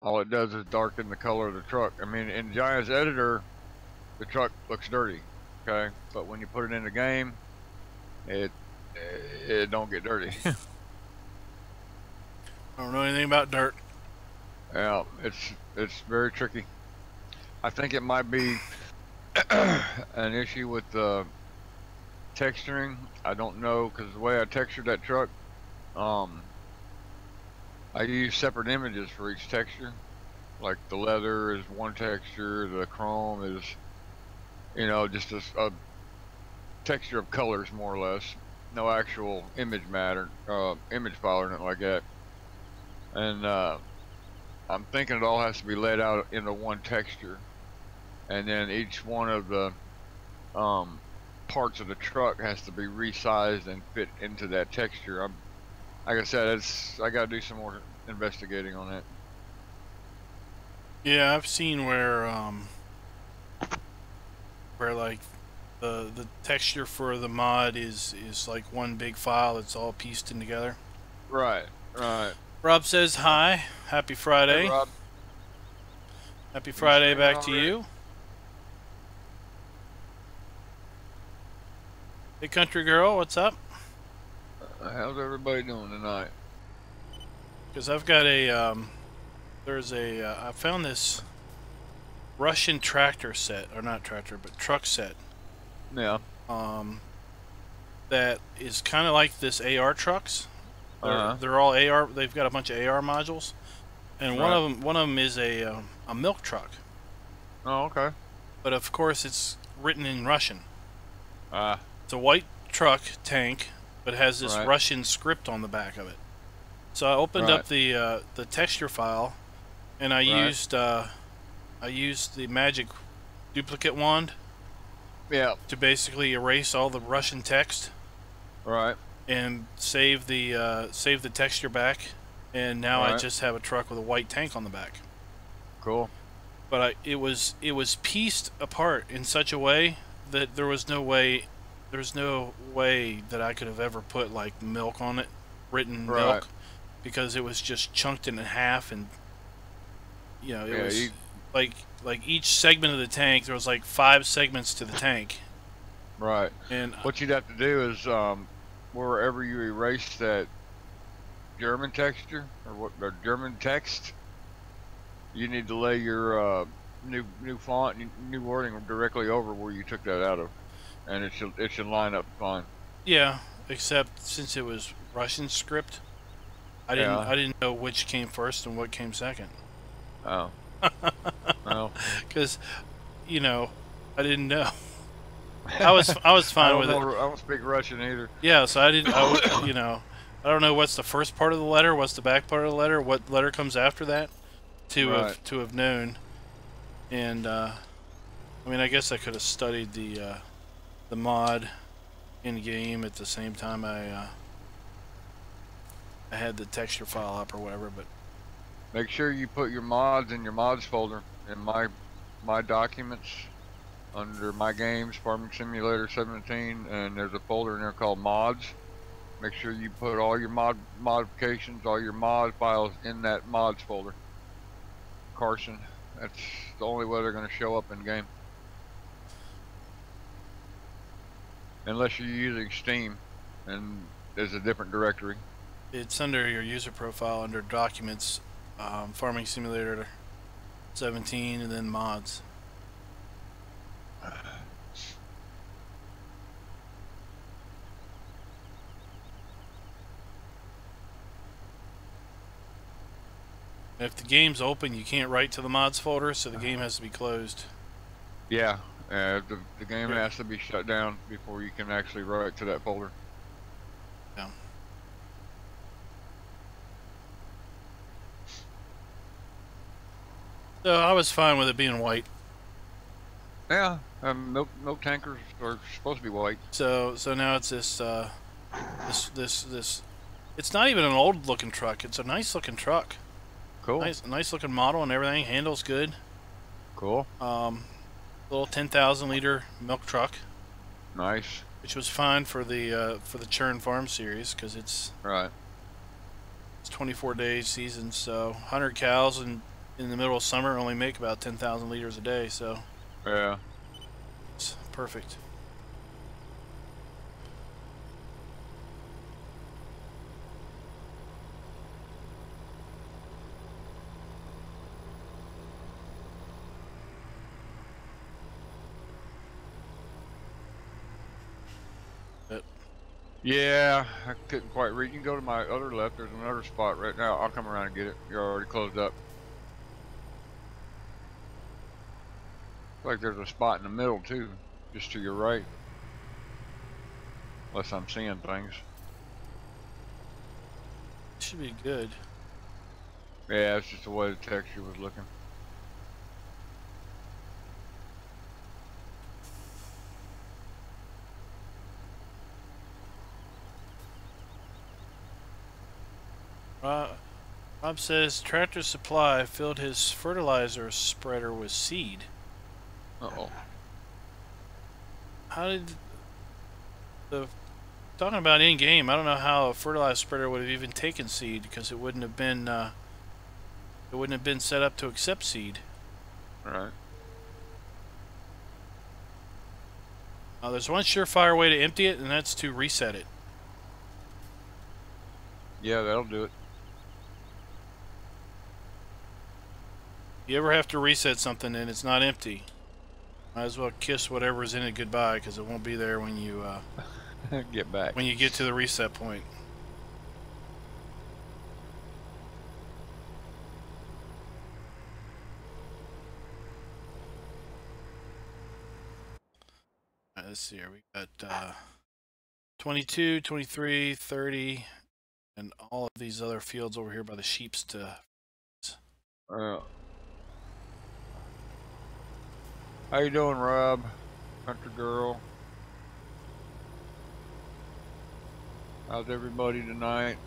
all it does is darken the color of the truck. I mean, in Giant's editor, the truck looks dirty, okay? But when you put it in the game, it don't get dirty. I don't know anything about dirt. Yeah, it's very tricky. I think it might be an issue with the texturing. I don't know, because the way I textured that truck, I use separate images for each texture. Like the leather is one texture, the chrome is, you know, just a texture of colors more or less. No actual image matter, image file or nothing like that. And I'm thinking it all has to be laid out into one texture, and then each one of the parts of the truck has to be resized and fit into that texture. Like I said, I got to do some more investigating on that. Yeah, I've seen where like the texture for the mod is like one big file that's all pieced in together. Right, right. Rob says hi, happy Friday. Hey, Rob. Happy Friday back to you. Hey, country girl, what's up? How's everybody doing tonight? Because I've got a I found this Russian tractor set, or not tractor, but truck set. Yeah. That is kind of like this AR trucks. They're all AR. They've got a bunch of AR modules, and one of them is a milk truck. Oh, okay. But of course, it's written in Russian. Ah. It's a white truck tank, but it has this Russian script on the back of it. So I opened up the texture file, and I used the magic duplicate wand. Yeah. To basically erase all the Russian text. Right. And save the texture back, and now I just have a truck with a white tank on the back. Cool. But it was pieced apart in such a way that there's no way that I could have ever put like milk on it, written milk, because it was just chunked in half, and you know it was like each segment of the tank, there was like 5 segments to the tank. Right. And what you'd have to do is wherever you erase that German texture or German text, you need to lay your new font, new wording directly over where you took that out of, and it should line up fine. Yeah, except since it was Russian script, I didn't know which came first and what came second. Oh. Well, because you know, I didn't know. I was fine with it. I don't speak Russian either. Yeah, so I didn't. You know, I don't know what's the first part of the letter, what's the back part of the letter, what letter comes after that, to have known. And I mean, I guess I could have studied the mod in game at the same time I had the texture file up or whatever. But make sure you put your mods in your mods folder in my documents. Under my games, Farming Simulator 17, and there's a folder in there called mods. Make sure you put all your modifications, all your mod files in that mods folder. Carson, that's the only way they're going to show up in game. Unless you're using Steam, and there's a different directory. It's under your user profile, under Documents, Farming Simulator 17, and then Mods. If the game's open, you can't write to the mods folder, so the game has to be closed. Yeah, the game has to be shut down before you can actually write to that folder. Yeah. So I was fine with it being white. Yeah, milk tankers are supposed to be white. So now it's this it's not even an old looking truck. It's a nice looking truck. Cool. Nice looking model and everything. Handles good. Cool. Little 10,000 liter milk truck. Nice. Which was fine for the Churn Farm series, because it's 24 days season, so 100 cows and in the middle of summer only make about 10,000 liters a day, so Yeah. it's perfect. Yeah, I couldn't quite read. You can go to my other left. There's another spot right now. I'll come around and get it. You're already closed up. Like there's a spot in the middle too, just to your right. Unless I'm seeing things. Should be good. Yeah, it's just the way the texture was looking. Rob says Tractor Supply filled his fertilizer spreader with seed. Uh-oh. How did the talking about in game? I don't know how a fertilizer spreader would have even taken seed because it wouldn't have been set up to accept seed. Right. There's one surefire way to empty it, and that's to reset it. Yeah, that'll do it. If you ever have to reset something and it's not empty, might as well kiss whatever's in it goodbye because it won't be there when you get back. when you get to the reset point. All right, let's see here. We got 22, 23, 30, and all of these other fields over here by the sheeps to. How you doing, Rob? Country girl. How's everybody tonight?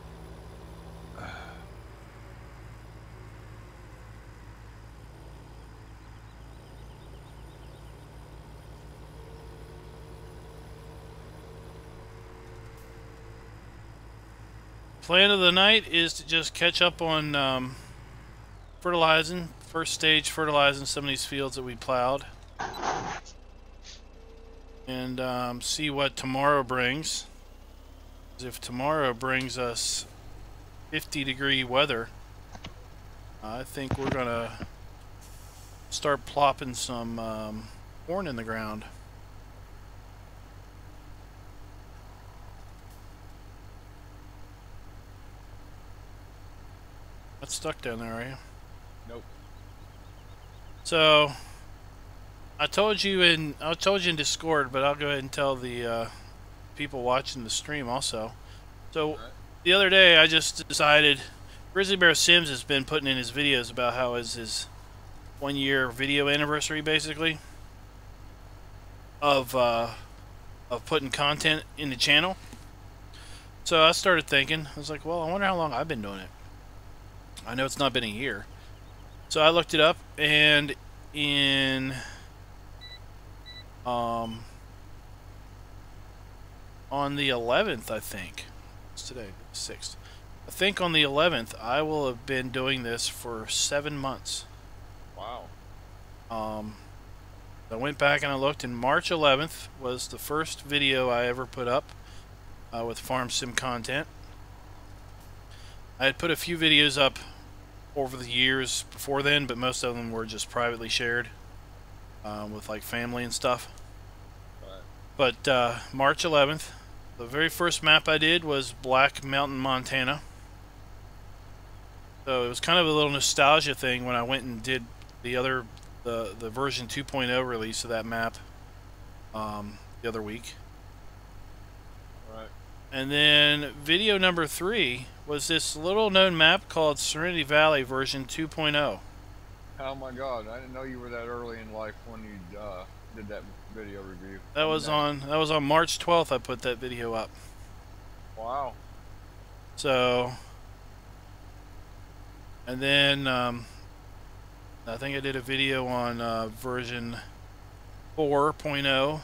Plan of the night is to just catch up on fertilizing, first stage fertilizing some of these fields that we plowed. And see what tomorrow brings. If tomorrow brings us 50-degree weather, I think we're gonna start plopping some corn in the ground. Not stuck down there, are you? Nope. So I told you in Discord, but I'll go ahead and tell the people watching the stream also. So the other day I just decided Grizzly Bear Sims has been putting in his videos about how is his 1-year video anniversary basically of putting content in the channel. So I started thinking, I was like, well, I wonder how long I've been doing it. I know it's not been a year. So I looked it up, and in on the 11th, I think. It's today, the 6th. I think on the 11th, I will have been doing this for 7 months. Wow. I went back and I looked, and March 11th was the first video I ever put up with farm sim content. I had put a few videos up over the years before then, but most of them were just privately shared with like family and stuff. Right. But March 11th, the very first map I did was Black Mountain, Montana. So it was kind of a little nostalgia thing when I went and did the version 2.0 release of that map the other week. Right. And then video number 3 was this little known map called Serenity Valley version 2.0. Oh my God! I didn't know you were that early in life when you did that video review. That was on March 12th. I put that video up. Wow. So, and then I think I did a video on version 4.0.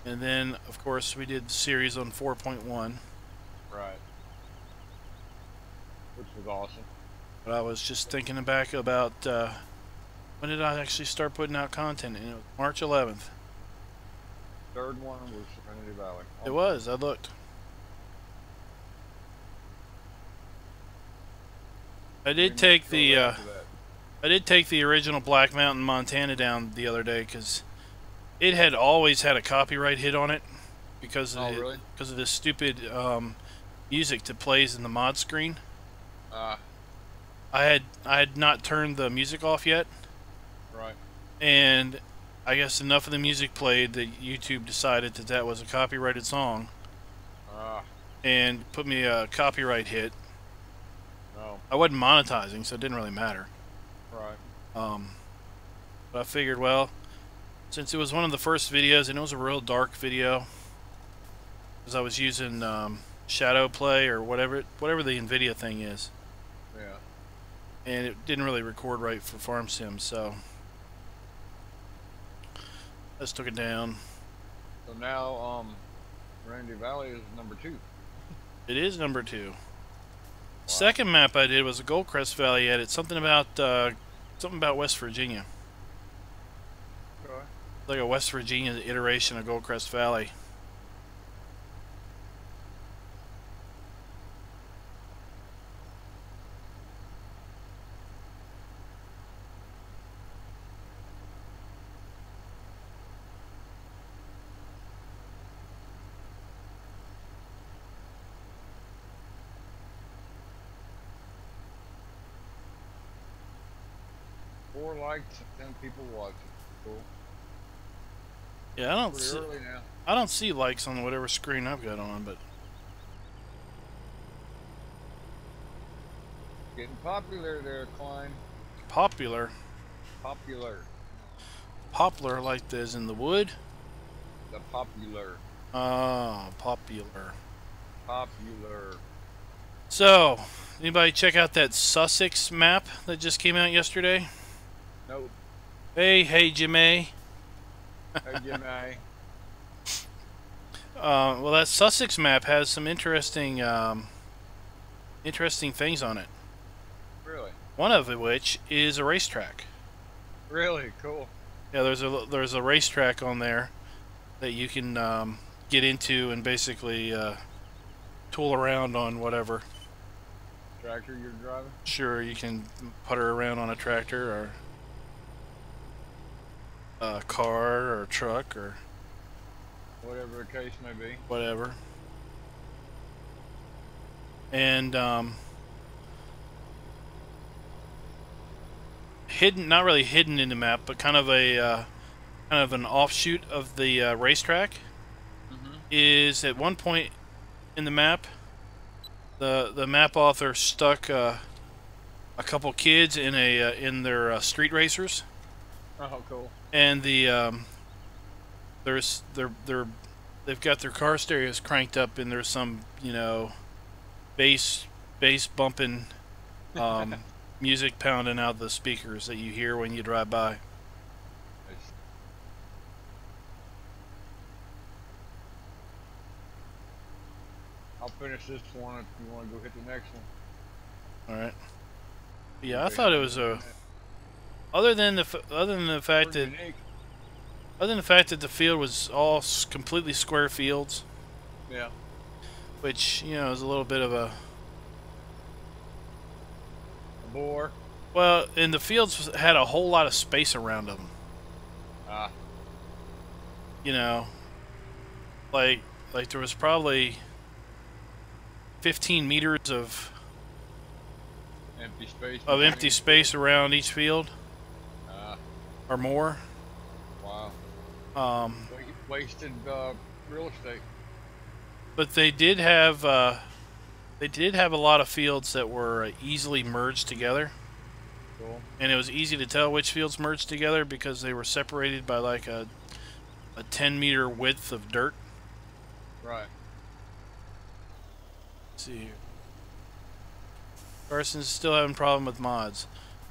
And then, of course, we did the series on 4.1. Right. Which was awesome. But I was just thinking back about when did I actually start putting out content? And it was March 11th. Third one was Serenity Valley. It was. I looked. I did take the original Black Mountain Montana down the other day because it had always had a copyright hit on it because of because of this stupid music that plays in the mod screen. I had not turned the music off yet. Right. And I guess enough of the music played that YouTube decided that that was a copyrighted song. And put me a copyright hit. No. I wasn't monetizing, so it didn't really matter. Right. But I figured, well, since it was one of the first videos, and it was a real dark video, because I was using shadow play or whatever the NVIDIA thing is. Yeah. And it didn't really record right for Farm Sim, so I just took it down. So now, Serenity Valley is number 2. It is number 2. Wow. Second map I did was a Goldcrest Valley edit. Something about West Virginia. Okay. Like a West Virginia iteration of Goldcrest Valley. Four likes and 10 people watching. Cool. Yeah, I don't see likes on whatever screen I've got on, but getting popular there, Klein. popular. Popular, like this in the wood. the popular. Popular. Popular. So, anybody check out that Sussex map that just came out yesterday? Nope. Hey, Jimmy. Hey, Jimmy. Well, that Sussex map has some interesting things on it. Really? One of which is a racetrack. Really? Cool. Yeah, there's a racetrack on there that you can get into and basically tool around on whatever. Tractor you're driving? Sure, you can putter around on a tractor or a car or a truck or whatever the case may be. Whatever. And hidden, not really hidden in the map, but kind of an offshoot of the racetrack. Is at one point in the map, the map author stuck a couple kids in their street racers. Oh, cool. And they've got their car stereos cranked up, and there's some bass bumping music pounding out the speakers that you hear when you drive by. I'll finish this one if you want to go hit the next one. All right. Yeah, I thought it was a. Other than the fact that the field was all completely square fields. Yeah. Which is a little bit of a bore. Well, and the fields had a whole lot of space around them. Like there was probably 15 meters of empty space around each field, or more. Wow. Wasted real estate. But they did have a lot of fields that were easily merged together. Cool. And it was easy to tell which fields merged together because they were separated by like a 10-meter width of dirt. Right. Let's see here. Carson's still having a problem with mods.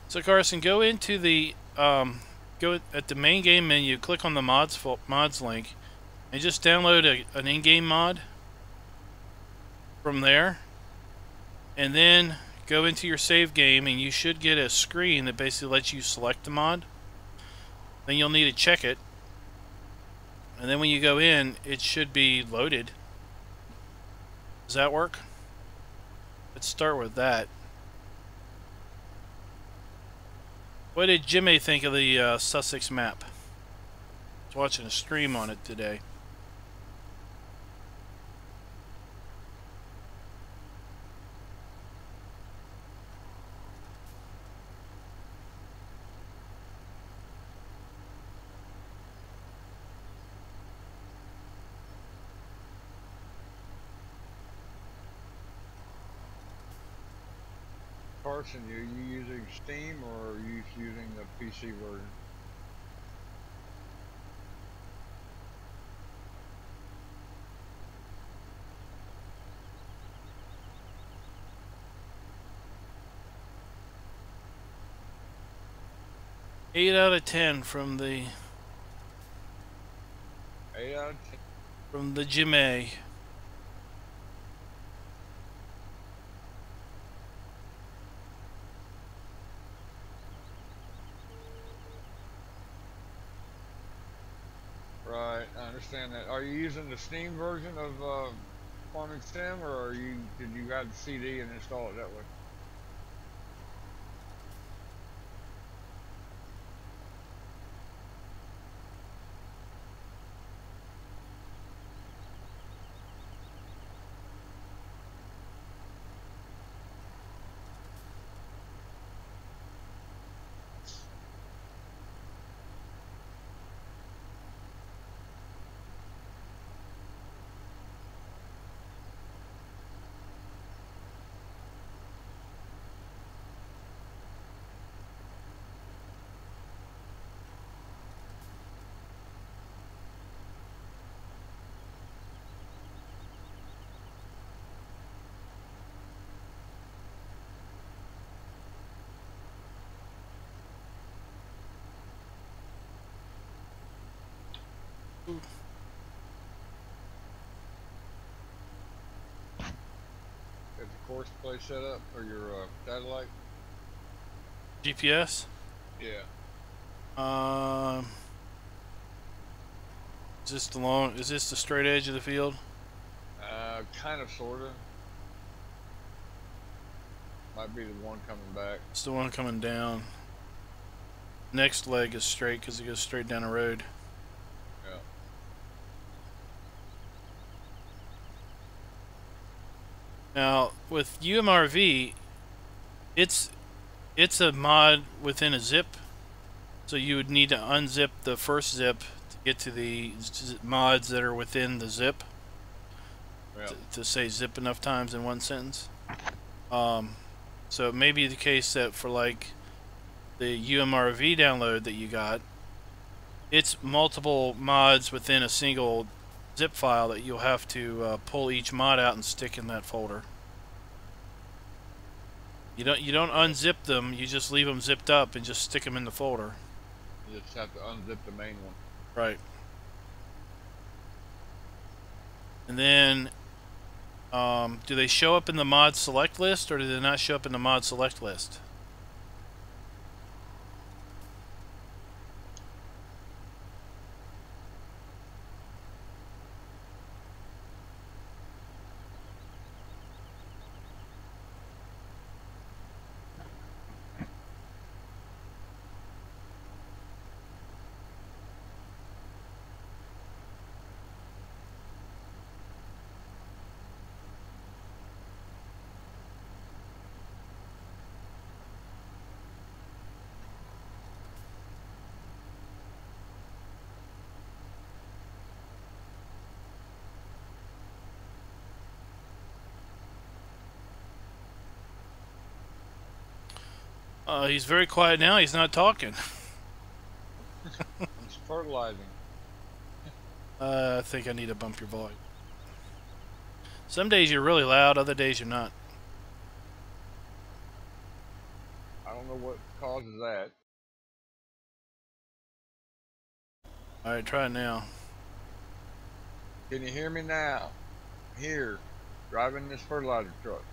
So Carson, go into the go at the main game menu, click on the mods link, and just download an in-game mod from there. And then go into your save game, and you should get a screen that basically lets you select the mod. Then you'll need to check it. And then when you go in, it should be loaded. Does that work? Let's start with that. What did Jimmy think of the Sussex map? I was watching a stream on it today. Carson, are you using Steam or are you using the PC version? Eight out of 10 from the 8 out of 10. from the Jimmy. Right, I understand that. Are you using the Steam version of Farming Sim, or did you add the CD and install it that way? Is the course play set up for your satellite? GPS? Yeah. Is this the straight edge of the field? Kind of, sorta. Might be the one coming back. It's the one coming down. Next leg is straight because it goes straight down the road. Yeah. Now, with UMRV, it's a mod within a zip, so you would need to unzip the first zip to get to the mods that are within the zip. Yeah. To say zip enough times in one sentence. So it may be the case that for like the UMRV download that you got, it's multiple mods within a single zip file that you'll have to pull each mod out and stick in that folder. You don't unzip them, you just leave them zipped up and just stick them in the folder. You just have to unzip the main one. Right. And then do they show up in the mod select list, or do they not show up in the mod select list? He's very quiet now. He's not talking. It's fertilizing. I think I need to bump your volume. Some days you're really loud, other days you're not. I don't know what causes that. Alright, try it now. Can you hear me now? Here, driving this fertilizer truck.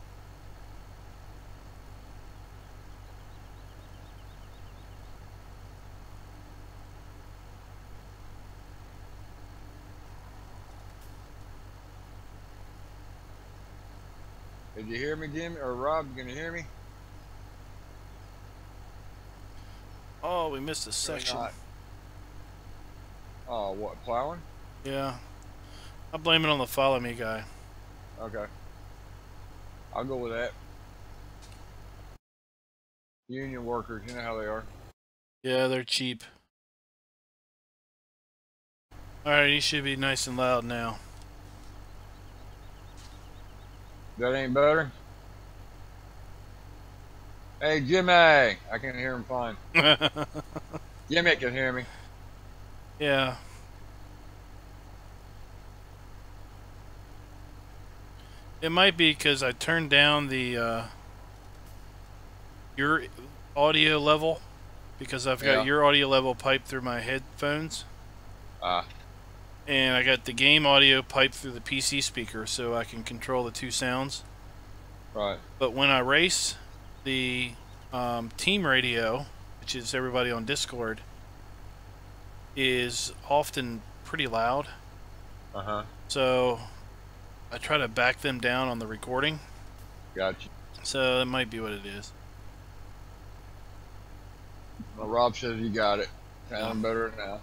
Did you hear me, Jim or Rob? You gonna hear me? Oh, we missed a section. Not. Oh, what, plowing? Yeah. I blame it on the follow me guy. Okay. I'll go with that. Union workers, you know how they are. Yeah, they're cheap. Alright, you should be nice and loud now. That ain't better? Hey, Jimmy! I can hear him fine. Jimmy can hear me. Yeah. It might be because I turned down the your audio level, because I've got your audio level piped through my headphones. And I got the game audio piped through the PC speaker, so I can control the two sounds. Right. But when I race, the team radio, which is everybody on Discord, is often pretty loud. So I try to back them down on the recording. Gotcha. So that might be what it is. Well, Rob says you got it. Sounding better now.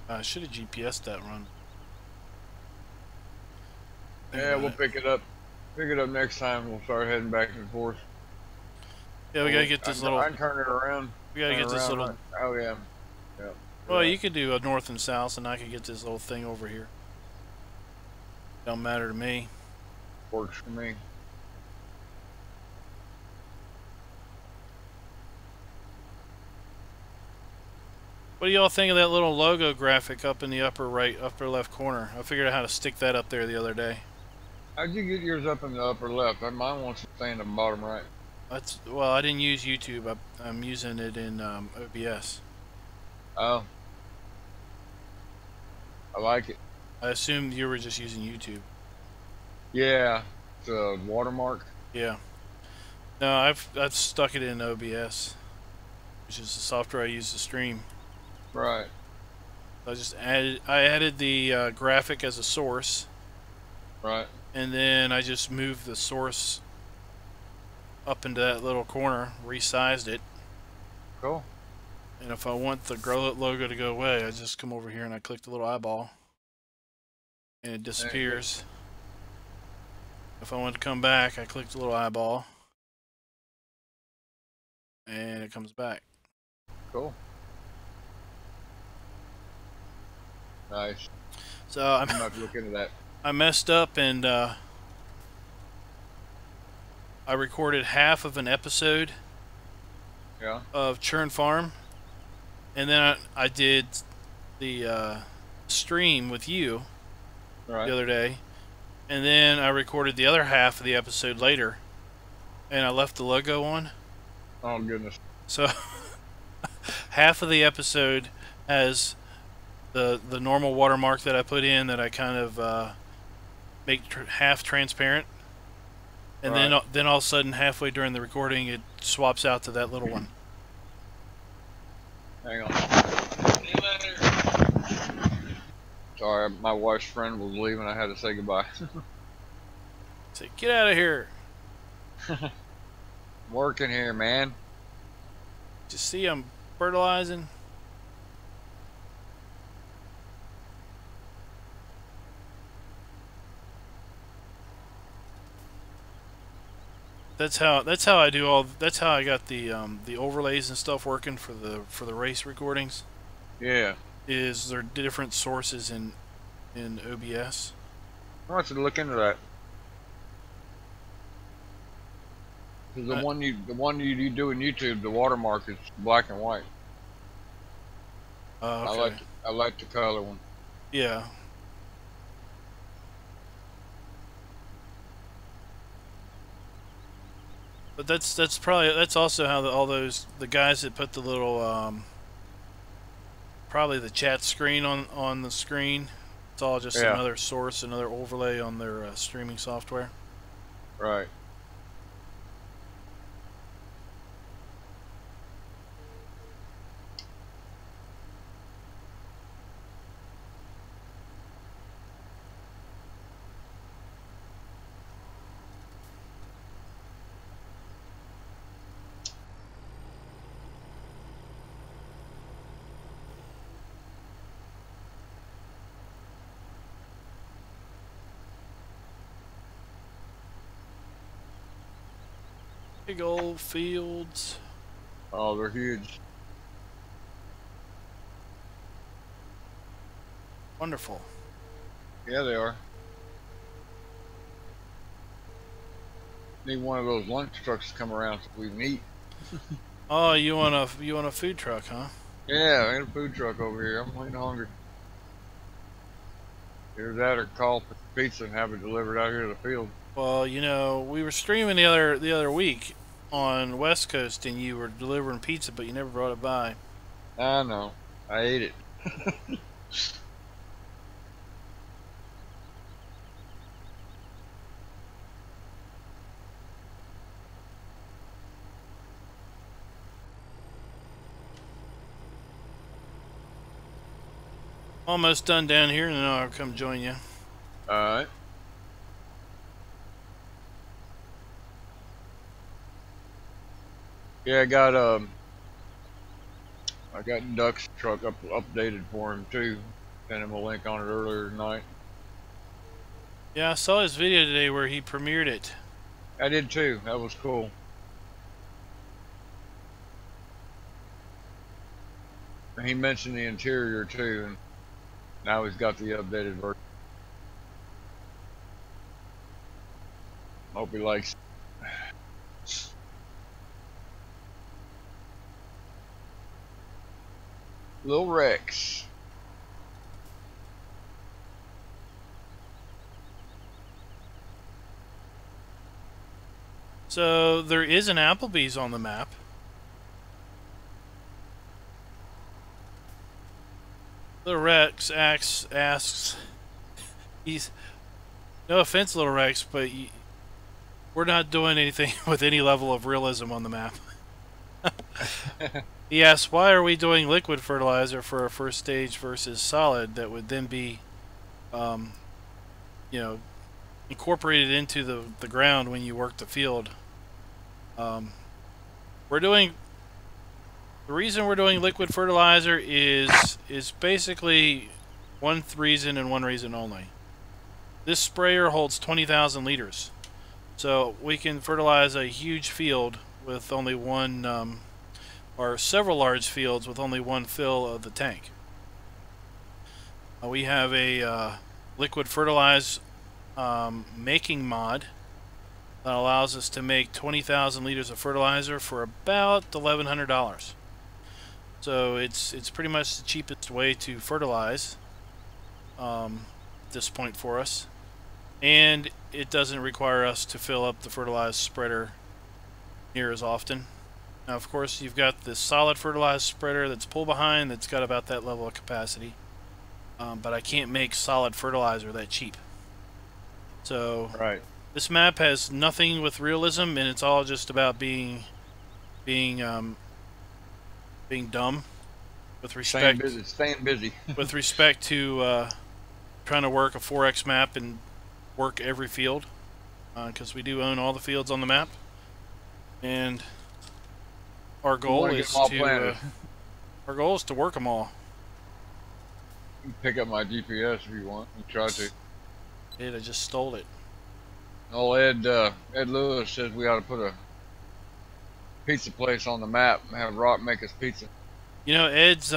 I should have GPS'd that run. Yeah, we'll pick it up. Pick it up next time. We'll start heading back and forth. Yeah, we gotta get this little. I can turn it around. We gotta get this little. Right. Oh yeah. Yeah. Well, you could do a north and south, and I could get this little thing over here. Don't matter to me. Works for me. What do y'all think of that little logo graphic up in the upper right, upper left corner? I figured out how to stick that up there the other day. How'd you get yours up in the upper left? Mine wants to stay in the bottom right. That's, well, I didn't use YouTube. I'm using it in OBS. Oh. I like it. I assumed you were just using YouTube. Yeah. It's a watermark. Yeah. No, I've stuck it in OBS, which is the software I use to stream. Right. I added the graphic as a source. Right. And then I just moved the source up into that little corner, resized it. Cool. And if I want the logo to go away, I just come over here and I click the little eyeball. And it disappears. If I want to come back, I click the little eyeball. And it comes back. Cool. Nice. So I'm about to look into that. I messed up and I recorded half of an episode of Churn Farm, and then I did the stream with you the other day, and then I recorded the other half of the episode later, and I left the logo on. Oh goodness. So half of the episode has the normal watermark that I put in, that I kind of make half transparent, and then all of a sudden, halfway during the recording, it swaps out to that little one. Hang on. See you later. Sorry, my wife's friend was leaving. I had to say goodbye. Say, get out of here. I'm working here, man. Just see, I'm fertilizing. That's how I do all. That's how I got the overlays and stuff working for the race recordings. Yeah. Is there different sources in OBS? I want you to look into that. The one you do in YouTube, the watermark is black and white. Okay. I like the color one. Yeah. But that's also how all the guys that put the little probably the chat screen on the screen. It's all just another source, another overlay on their streaming software. Right. Big old fields. Oh, they're huge. Wonderful. Yeah, they are. Need one of those lunch trucks to come around so we can eat. Oh, you want a food truck, huh? Yeah, I got a food truck over here. I'm getting hungry. Either that or call for pizza and have it delivered out here to the field. Well, you know, we were streaming the other week on West Coast, and you were delivering pizza, but you never brought it by. I know. I ate it. Almost done down here, and then I'll come join you. Alright. Yeah, I got Duck's truck updated for him too. Sent him a link on it earlier tonight. Yeah, I saw his video today where he premiered it. I did too. That was cool. And he mentioned the interior too, and now he's got the updated version. Hope he likes it. Lil Rex. So there is an Applebee's on the map. Little Rex asks, he's, no offense, Little Rex, but we're not doing anything with any level of realism on the map. He asks, why are we doing liquid fertilizer for our first stage versus solid that would then be, you know, incorporated into the ground when you work the field? The reason we're doing liquid fertilizer is basically one reason and one reason only. This sprayer holds 20,000 liters, so we can fertilize a huge field with only one, or several large fields with only one fill of the tank. We have a liquid fertilizer making mod that allows us to make 20,000 liters of fertilizer for about $1,100. So it's pretty much the cheapest way to fertilize at this point for us, and it doesn't require us to fill up the fertilized spreader near as often. Now, of course, you've got the solid fertilized spreader that's pull behind that's got about that level of capacity, but I can't make solid fertilizer that cheap. So Right. This map has nothing with realism, and it's all just about being dumb with respect Staying busy. with respect to trying to work a 4X map and work every field, because we do own all the fields on the map, and our goal is to work them all. You can pick up my GPS if you want. You try to. I just stole it. Oh, Ed Lewis says we ought to put a pizza place on the map and have Rock make us pizza. You know, Ed's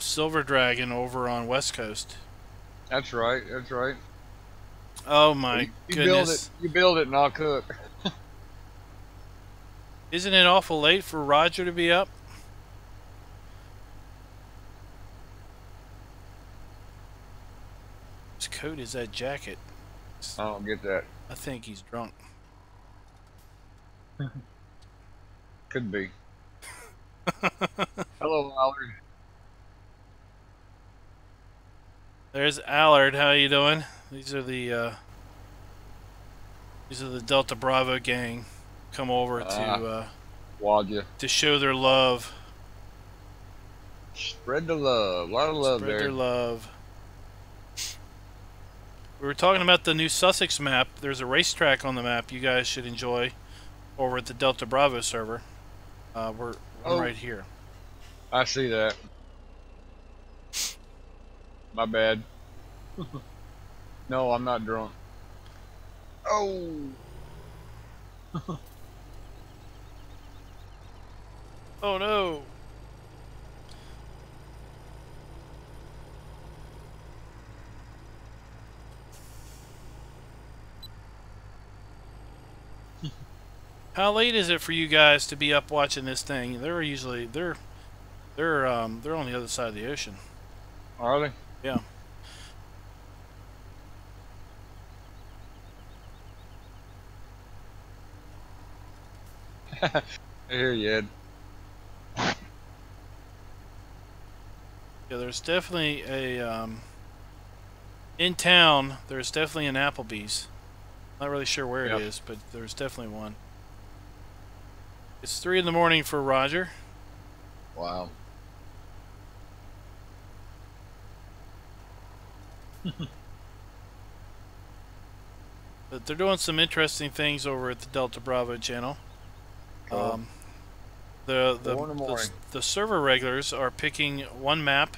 Silver Dragon over on West Coast. That's right. That's right. Oh my goodness! You build it and I'll cook. Isn't it awful late for Roger to be up? Whose coat is that jacket? I don't get that. I think he's drunk. Could be. Hello, Allard. There's Allard. How you doing? These are the Delta Bravo gang. Come over to show their love. Spread the love. A lot of love there. Spread their love. We were talking about the new Sussex map. There's a racetrack on the map you guys should enjoy over at the Delta Bravo server. We're right here. I see that. My bad. No, I'm not drunk. Oh. Oh no! How late is it for you guys to be up watching this thing? They're usually they're on the other side of the ocean. Are they? Yeah. I hear you, Ed. Yeah, there's definitely a in town. There's definitely an Applebee's. Not really sure where Yep. it is, but there's definitely one. It's 3 in the morning for Roger. Wow. But they're doing some interesting things over at the Delta Bravo channel. Cool. The server regulars are picking one map,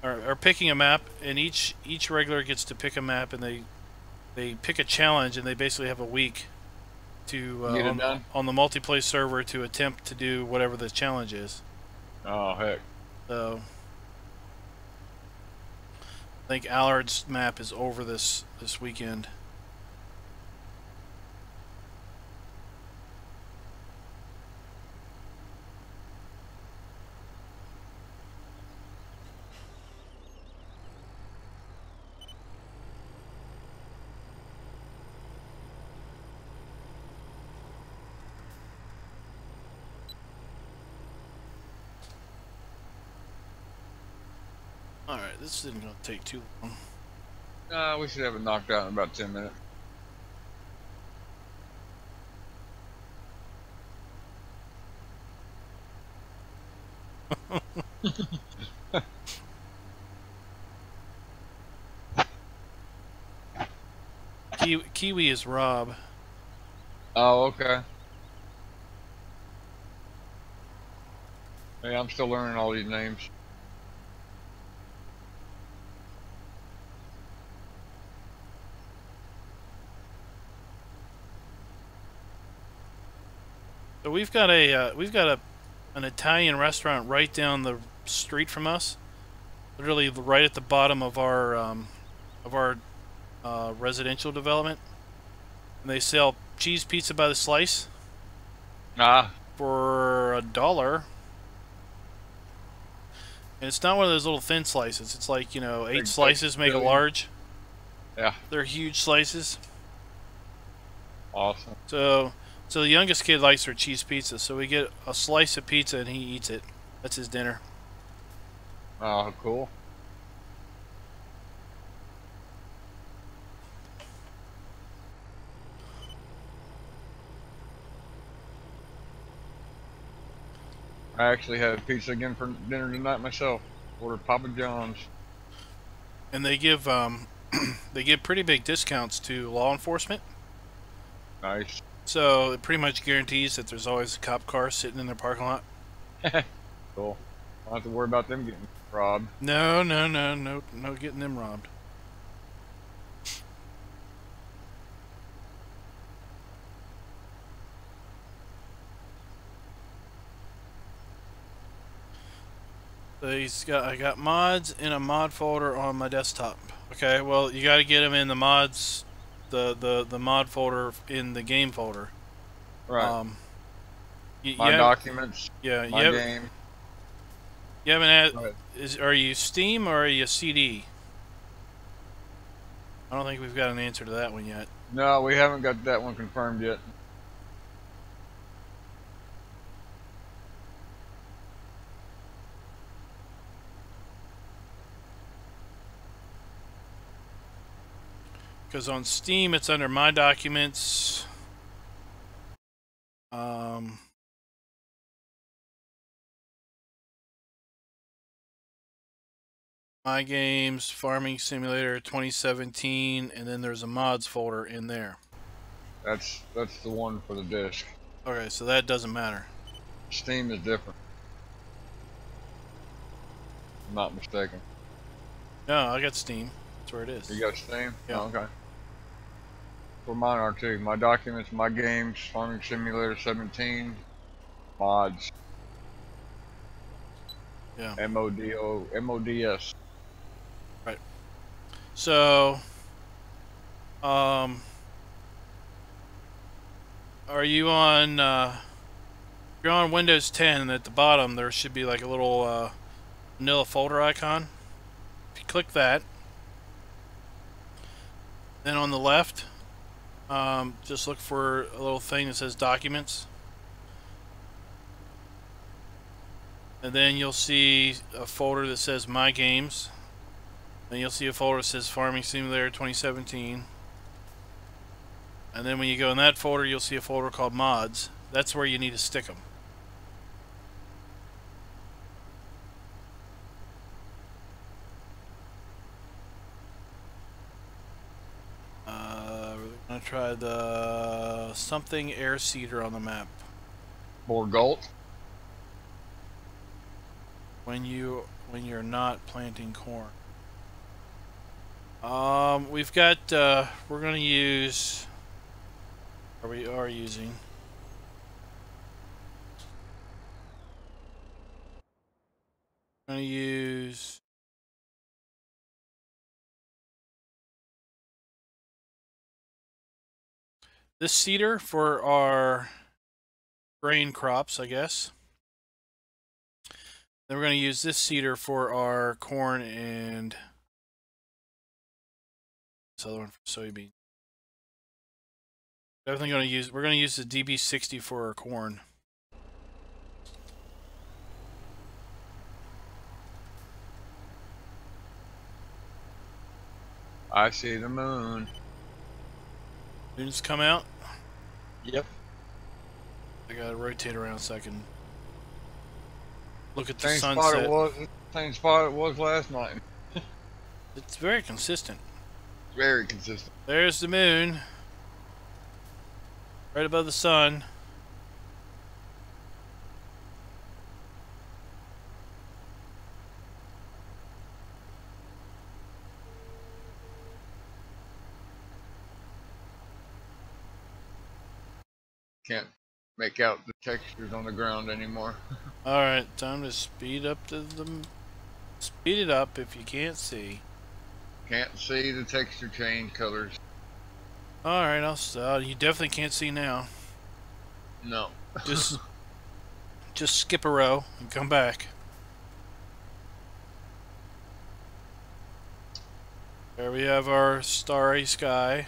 or picking a map, and each regular gets to pick a map, and they pick a challenge, and they basically have a week to Get it done? on the multiplayer server to attempt to do whatever the challenge is. Oh heck. So I think Allard's map is over this weekend. Alright, this isn't going to take too long. We should have it knocked out in about 10 minutes. Kiwi is Rob. Oh, okay. Yeah, I'm still learning all these names. So we've got an Italian restaurant right down the street from us, literally right at the bottom of our residential development, and they sell cheese pizza by the slice for $1. And it's not one of those little thin slices. It's like, 8 slices make a large. Yeah. They're huge slices. Awesome. So the youngest kid likes their cheese pizza, so we get a slice of pizza and he eats it. That's his dinner. Oh, cool. I actually had pizza again for dinner tonight myself. Ordered Papa John's. And they give they give pretty big discounts to law enforcement. Nice. So it pretty much guarantees that there's always a cop car sitting in their parking lot. Cool. Don't have to worry about them getting robbed. No getting them robbed. So I got mods in a mod folder on my desktop. Okay, well you got to get them in the mods, the mod folder in the game folder. Right. My documents. Yeah. My game. You haven't had. Are you Steam or are you CD? I don't think we've got an answer to that one yet. No, we haven't got that one confirmed yet. Because on Steam it's under My Documents. My Games, Farming Simulator 2017, and then there's a mods folder in there. That's the one for the disc. Okay, so that doesn't matter. Steam is different. I'm not mistaken. No, I got Steam. That's where it is. You got Steam? Yeah. Oh, okay. For mine are too. My documents, my games, Farming Simulator 17, mods. Yeah. MODS. Right. So, are you on? If you're on Windows 10, at the bottom there should be like a little vanilla folder icon. If you click that, then on the left, just look for a little thing that says Documents. And then you'll see a folder that says My Games. Then you'll see a folder that says Farming Simulator 2017. And then when you go in that folder, you'll see a folder called Mods. That's where you need to stick them. We're going to try the something air seeder on the map. Borgalt. When you're not planting corn. We've got we're gonna use, or we are using, we're gonna use this seeder for our grain crops, I guess. Then we're going to use this seeder for our corn and this other one for soybean. Definitely going to use. We're going to use the DB60 for our corn. I see the moon. Moon's come out. Yep. I gotta rotate around so I can look at the Same sunset. Same spot it was last night. It's very consistent. Very consistent. There's the moon, right above the sun. Can't make out the textures on the ground anymore. All right, time to speed up to the. Speed it up if you can't see. Can't see the texture change colors. All right, I'll stop. You definitely can't see now. No. Just skip a row and come back. There we have our starry sky.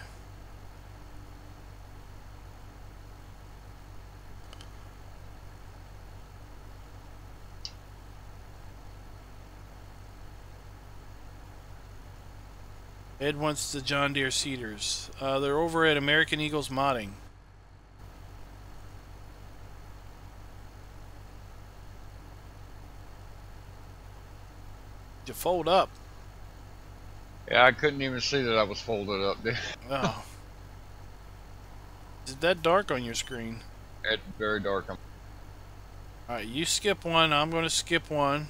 Ed wants the John Deere seeders. They're over at American Eagles Modding. You fold up. Yeah, I couldn't even see that I was folded up there. Oh. Is it that dark on your screen? It's very dark. Alright, you skip one. I'm going to skip one.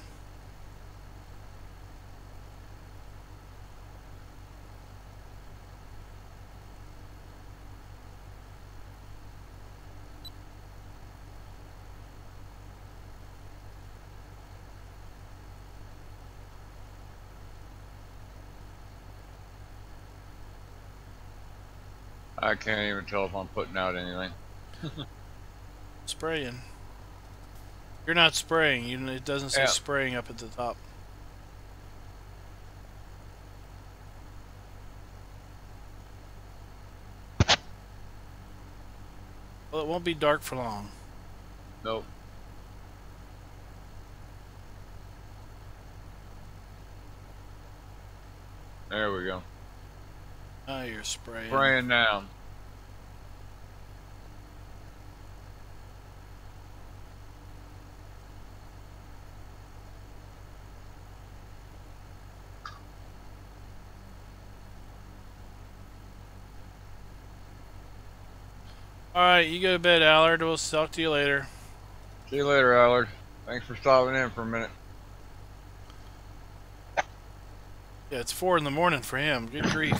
I can't even tell if I'm putting out anything. Spraying. You're not spraying. It doesn't say Yeah. spraying up at the top. Well, it won't be dark for long. Nope. There we go. Oh, you're spraying. Spraying now. Alright, you go to bed, Allard. We'll talk to you later. See you later, Allard. Thanks for stopping in for a minute. Yeah, it's 4 in the morning for him. Good grief.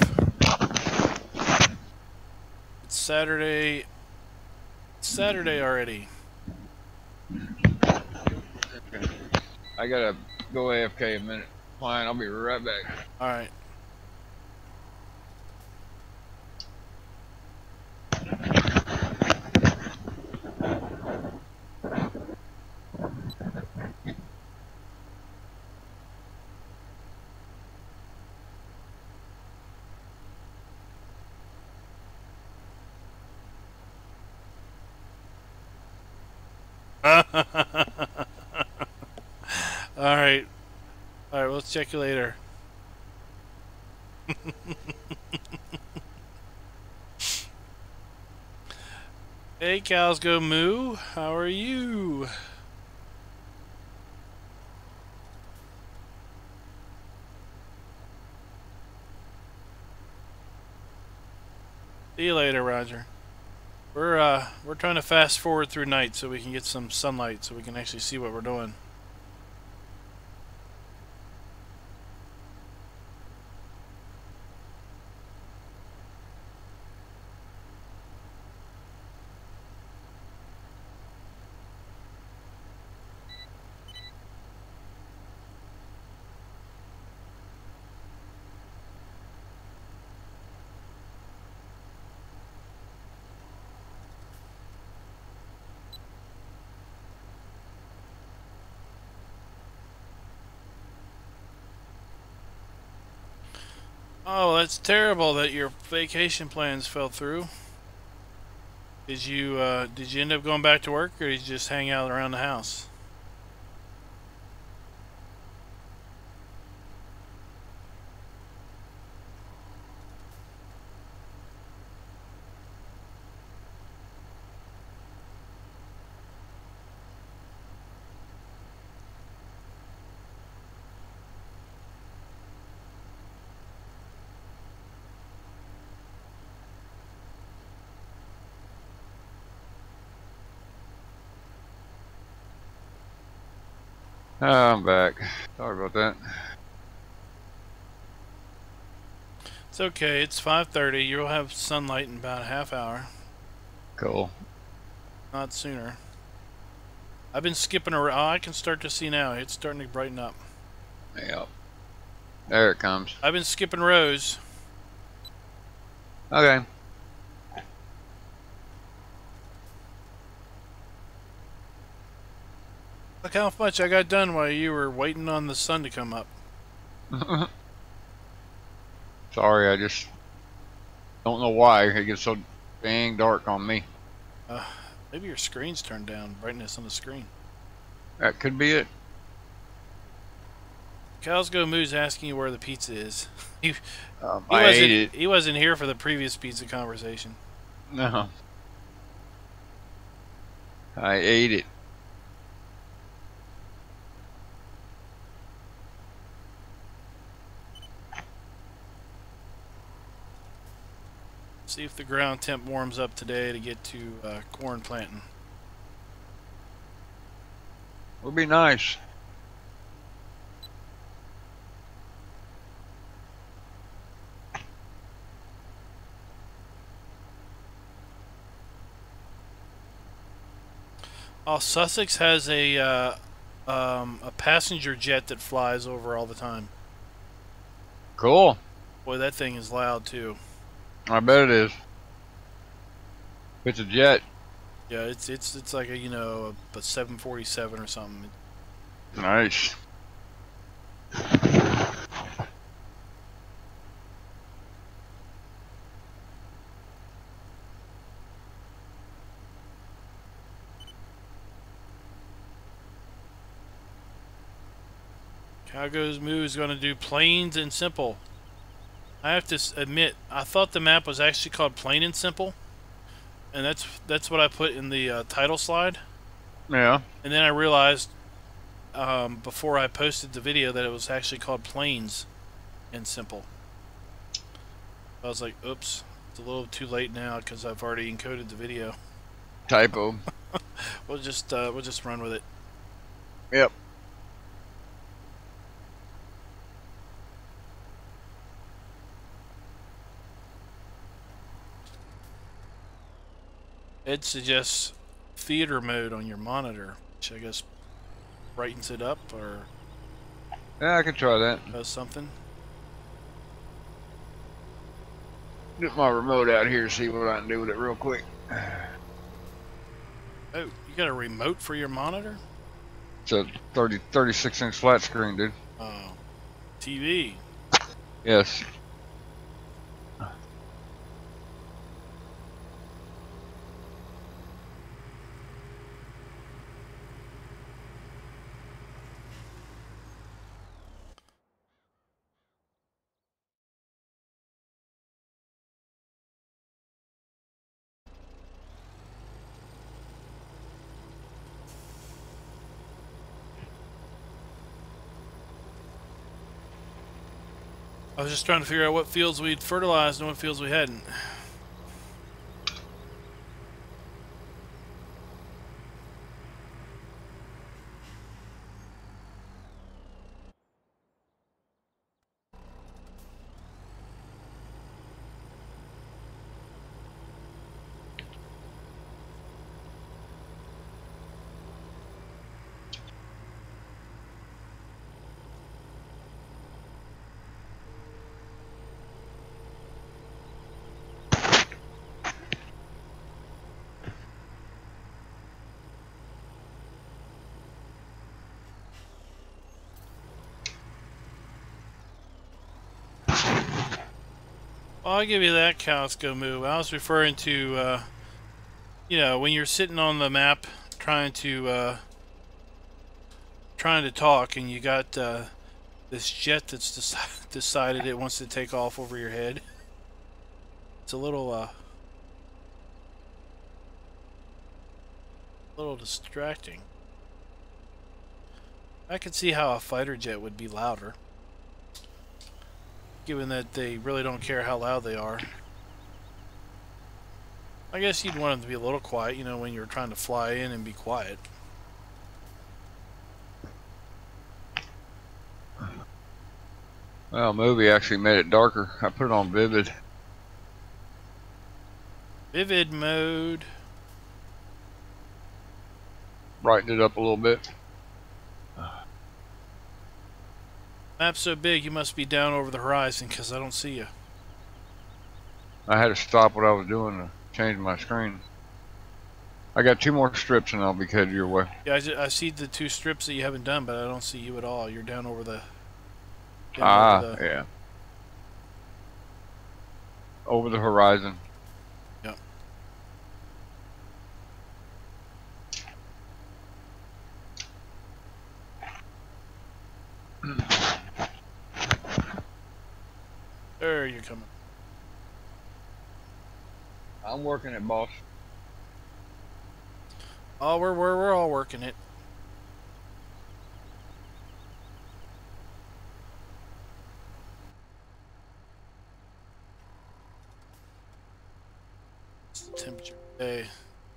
It's Saturday. It's Saturday already. I gotta go AFK a minute. Fine, I'll be right back. All right. All right. All right. We'll check you later. Hey, cows go moo. How are you? See you later, Roger. We're trying to fast forward through night so we can get some sunlight so we can actually see what we're doing. Oh, that's terrible that your vacation plans fell through. Did you end up going back to work, or did you just hang out around the house? Oh, I'm back. Sorry about that. It's okay. It's 5:30. You'll have sunlight in about a half hour. Cool. Not sooner. I've been skipping around. Oh, I can start to see now. It's starting to brighten up. Yep. There it comes. I've been skipping rows. Okay. Look how much I got done while you were waiting on the sun to come up. Sorry, I just don't know why it gets so dang dark on me. Maybe your screen's turned down. Brightness on the screen. That could be it. Cows Go Moo's asking you where the pizza is. I ate it. He wasn't here for the previous pizza conversation. No. I ate it. See if the ground temp warms up today to get to corn planting. Would be nice. Oh, Sussex has a passenger jet that flies over all the time. Cool. Boy, that thing is loud too. I bet it is. It's a jet. Yeah, it's like a, you know, a 747 or something. Nice. Cow Goes Moo is going to do plains and simple. I have to admit, I thought the map was actually called Plain and Simple, and that's what I put in the title slide. Yeah. And then I realized before I posted the video that it was actually called Plains and Simple. I was like, oops, it's a little too late now because I've already encoded the video. Typo. We'll just run with it. Yep. It suggests theater mode on your monitor, which I guess brightens it up or Yeah, I can try that. does something. Get my remote out here, see what I can do with it real quick. Oh, you got a remote for your monitor? It's a 36-inch flat screen, dude. Oh, TV. Yes. I was just trying to figure out what fields we'd fertilized and what fields we hadn't. Well, I'll give you that, Cowsco move. I was referring to, you know, when you're sitting on the map trying to talk, and you got this jet that's decided it wants to take off over your head. It's a little distracting. I could see how a fighter jet would be louder, given that they really don't care how loud they are. I guess you'd want them to be a little quiet, you know, when you're trying to fly in and be quiet. Well, movie actually made it darker. I put it on vivid. Vivid mode. Brightened it up a little bit. Map's so big, you must be down over the horizon, because I don't see you. I had to stop what I was doing to change my screen. I got 2 more strips and I'll be headed your way. Yeah, I see the 2 strips that you haven't done, but I don't see you at all. You're down over the... Yeah. Over the horizon. Yep. There you're coming. I'm working it, boss. Oh, we're all working it. What's the temperature today?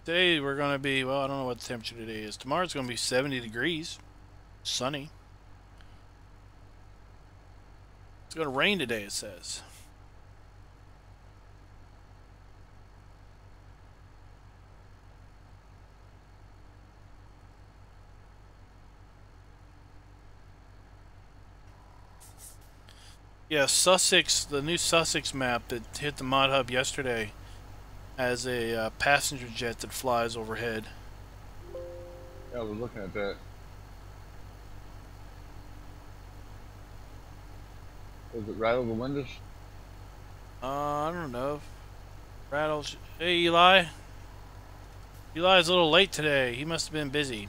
Today we're gonna be, well, I don't know what the temperature today is. Tomorrow's gonna be 70 degrees, sunny. It's gonna rain today, it says. Yeah, Sussex, the new Sussex map that hit the mod hub yesterday has a passenger jet that flies overhead. Yeah, I was looking at that. Does it rattle the windows? I don't know. Rattles. Hey, Eli. Eli's a little late today. He must have been busy.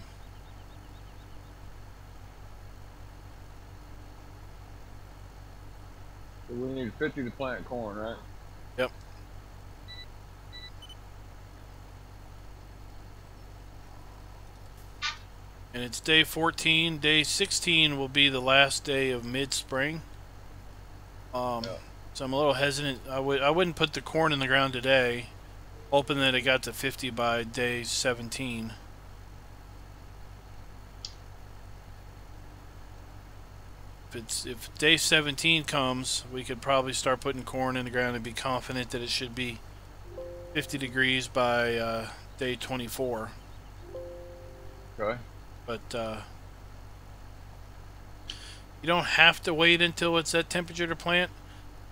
So we need 50 to plant corn, right? Yep. And it's day 14. Day 16 will be the last day of mid-spring. Yeah. So I'm a little hesitant. I wouldn't put the corn in the ground today, hoping that it got to 50 by day 17. If day 17 comes, we could probably start putting corn in the ground and be confident that it should be 50 degrees by day 24. Okay. But You don't have to wait until it's that temperature to plant,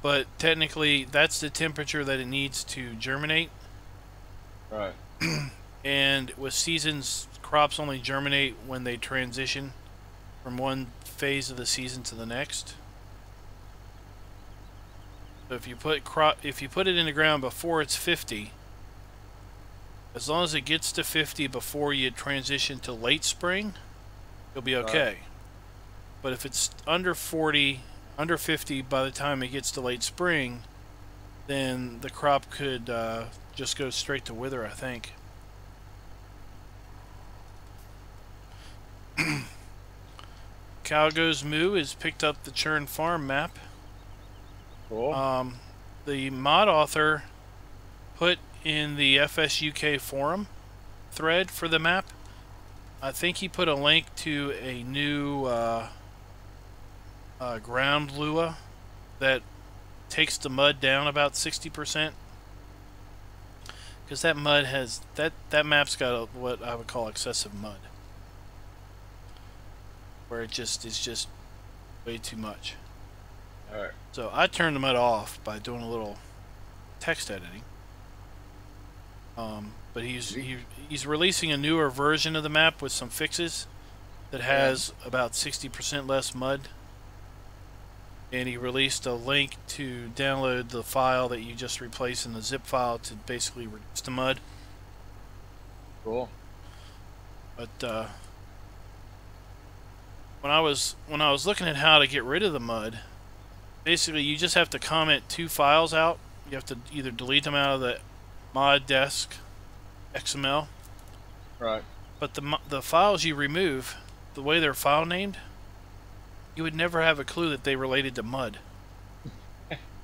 but technically that's the temperature that it needs to germinate. Right. And with seasons, crops only germinate when they transition from one phase of the season to the next. So if you put it in the ground before it's 50, as long as it gets to 50 before you transition to late spring, you'll be okay. Right. But if it's under 40, under 50 by the time it gets to late spring, then the crop could just go straight to wither, I think. Cow Goes Moo has picked up the Churn Farm map. Cool. The mod author put in the FSUK forum thread for the map, I think he put a link to a new ground lua that takes the mud down about 60%. Because that mud has that map's got what I would call excessive mud, where it is just way too much. All right. So I turned the mud off by doing a little text editing. But he's releasing a newer version of the map with some fixes that has about 60% less mud. And he released a link to download the file that you just replaced in the zip file to basically reduce the mud. Cool. But when I was looking at how to get rid of the mud, basically you just have to comment 2 files out. You have to either delete them out of the mod desk XML. Right. But the files you remove, the way they're file named, you would never have a clue that they related to mud.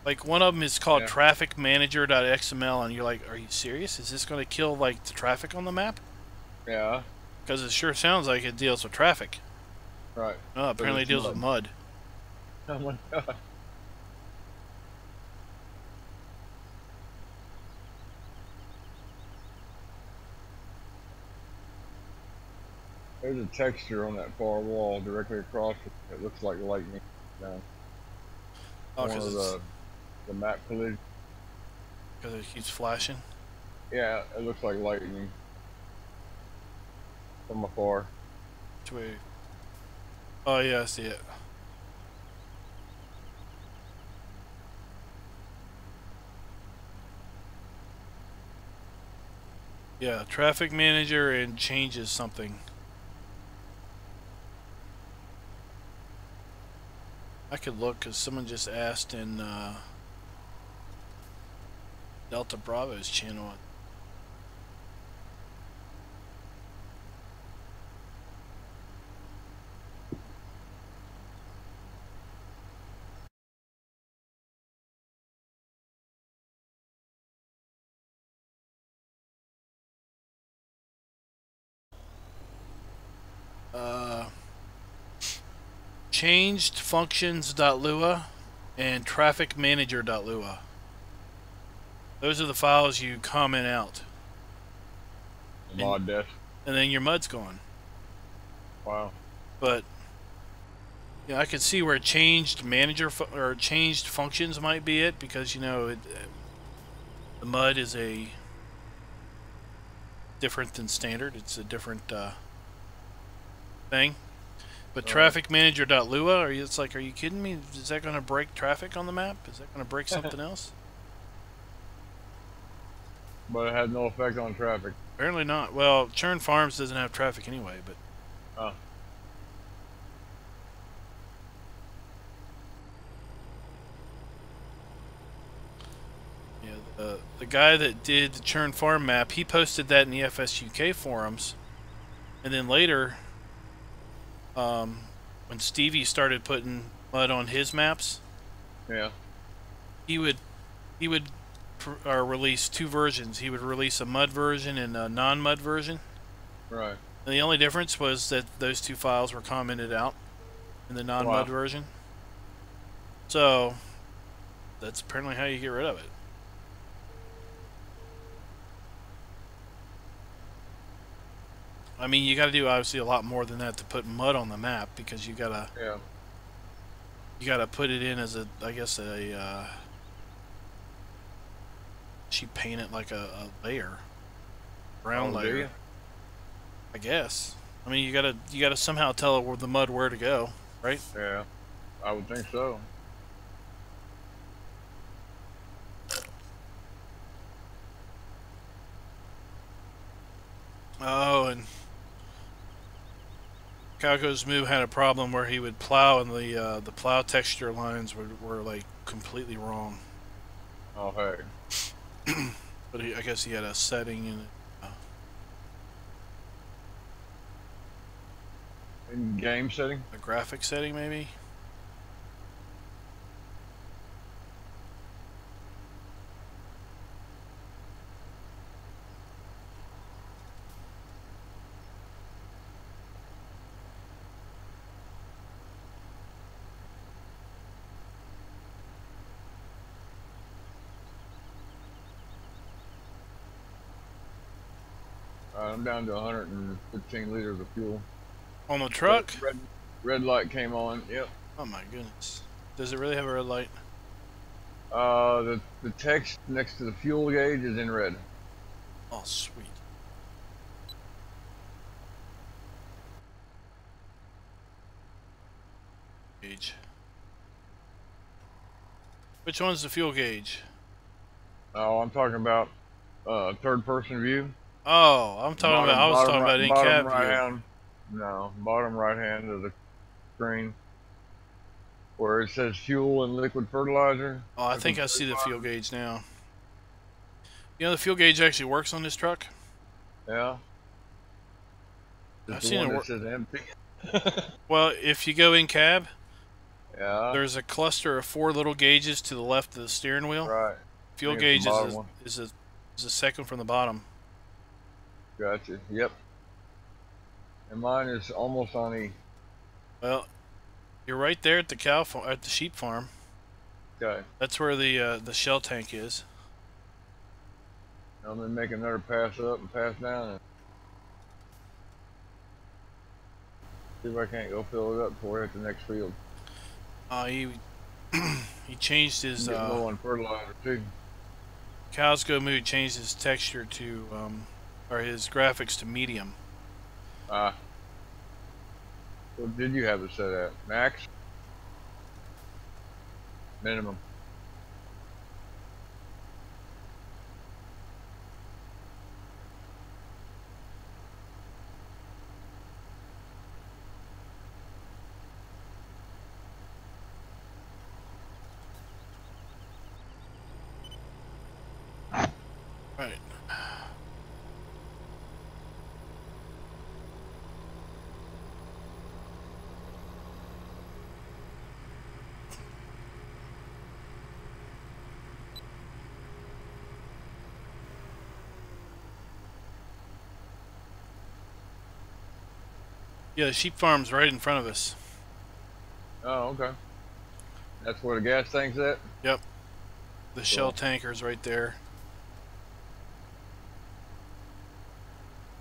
Like one of them is called trafficmanager.xml, and you're like, are you serious? Is this going to kill like the traffic on the map? Yeah. Because it sure sounds like it deals with traffic. Right. No, apparently it deals with mud. Oh my god. There's a texture on that far wall directly across it. It looks like lightning down. Oh, because the map collision. Because it keeps flashing? Yeah, it looks like lightning from afar. Which way? Oh yeah, I see it. Yeah, traffic manager and changes something. I could look because someone just asked in Delta Bravo's channel. Changed functions.lua and trafficmanager.lua. Those are the files you comment out. Mod desk. And then your mud's gone. Wow. But yeah, I could see where changed manager or changed functions might be it, because you know the mud is a different than standard. It's a different thing. But trafficmanager.lua, are you kidding me? Is that going to break traffic on the map? Is that going to break something else? But it had no effect on traffic. Apparently not. Well, Churn Farms doesn't have traffic anyway, but... Oh. Yeah, the guy that did the Churn Farm map, he posted that in the FSUK forums. And then later... when Stevie started putting mud on his maps, yeah, he would release 2 versions. He would release a mud version and a non-mud version. Right. And the only difference was that those 2 files were commented out in the non-mud version. So that's apparently how you get rid of it. I mean, you got to do obviously a lot more than that to put mud on the map, because you got to you gotta put it in as a, I guess a, she paint it like a layer, brown layer. I guess. I mean, you gotta somehow tell the mud where to go, right? Yeah, I would think so. Oh, and Calco's Moo had a problem where he would plow and the plow texture lines were like completely wrong. Oh hey. But I guess he had a setting in it. In game setting? A graphic setting, maybe? I'm down to 115 liters of fuel. On the truck? Red light came on. Yep. Oh my goodness. Does it really have a red light? The text next to the fuel gauge is in red. Oh, sweet. Gauge. Which one's the fuel gauge? Oh, I'm talking about third person view. Oh, I'm talking about. I was talking about in cab right view. hand. No, bottom right hand of the screen, where it says fuel and liquid fertilizer. Oh, I think I see the fuel gauge now. You know, the fuel gauge actually works on this truck. Yeah. I've seen it work. Says empty. Well, if you go in cab, yeah. There's a cluster of 4 little gauges to the left of the steering wheel. Right. Fuel gauge is a second from the bottom. Gotcha. Yep. And mine is almost on E. Well, you're right there at the sheep farm. Okay. That's where the shell tank is. I'm gonna make another pass up and pass down and see if I can't go fill it up before I hit the next field. He changed his low on fertilizer too. Cowsco Mood changed his texture to or his graphics to medium. What did you have it set at? Max? Minimum. Right. Yeah, the sheep farm's right in front of us. Oh, okay. That's where the gas tank's at? Yep. The shell tanker's right there.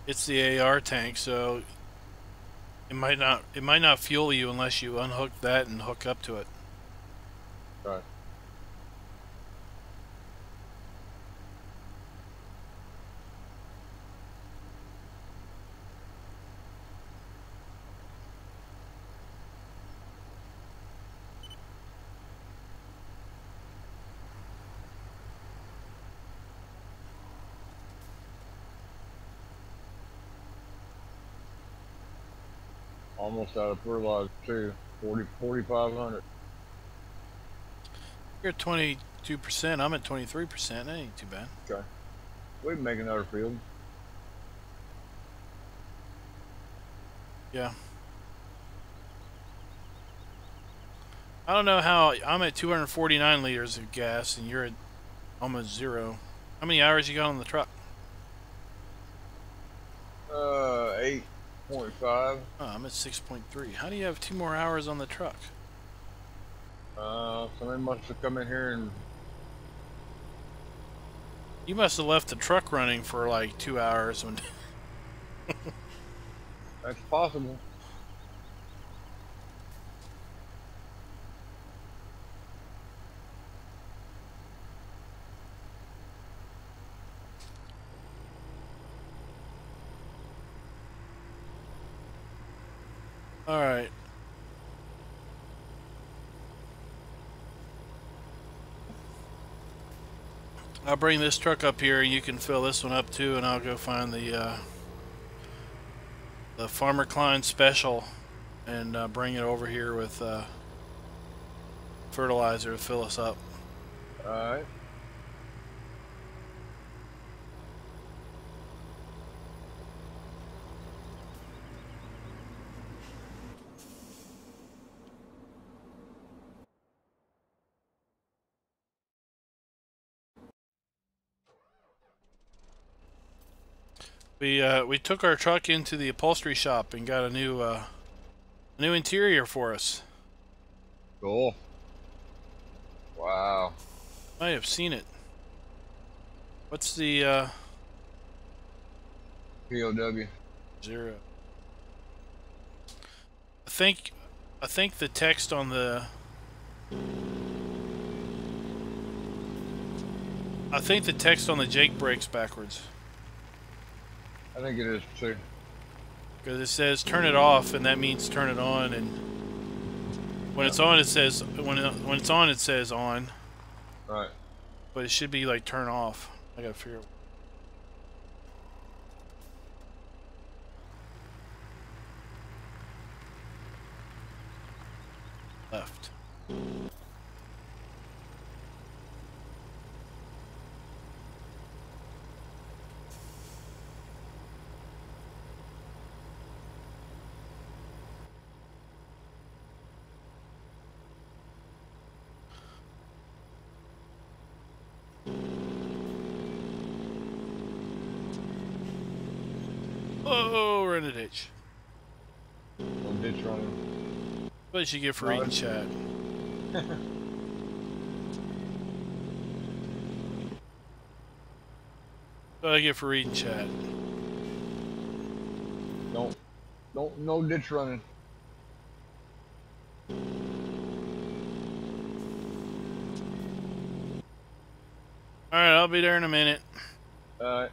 It's the AR tank, so it might not fuel you unless you unhook that and hook up to it. Right. Almost out of fertilizer too. 4,500. You're at 22%. I'm at 23%. That ain't too bad. Okay. We can make another field. Yeah. I don't know how I'm at 249 liters of gas and you're at almost 0. How many hours you got on the truck? 8.5. Oh, I'm at 6.3. How do you have 2 more hours on the truck? Somebody must have come in here and... You must have left the truck running for like 2 hours when... That's possible. All right. I'll bring this truck up here, and you can fill this one up too, and I'll go find the Farmer Klein special, and bring it over here with fertilizer to fill us up. All right. We took our truck into the upholstery shop and got a new interior for us. Cool. Wow. I have seen it. What's the POW. 0? I think the text on the Jake brakes backwards. I think it is too. Because it says turn it off, and that means turn it on, and when it's on, it says when it's on, it says on. Right. But it should be like turn off. I gotta figure out. Left. Oh, we're in a ditch. No ditch running. What did you get for eating chat? What did I get for reading chat? No ditch running. Alright, I'll be there in a minute. Alright.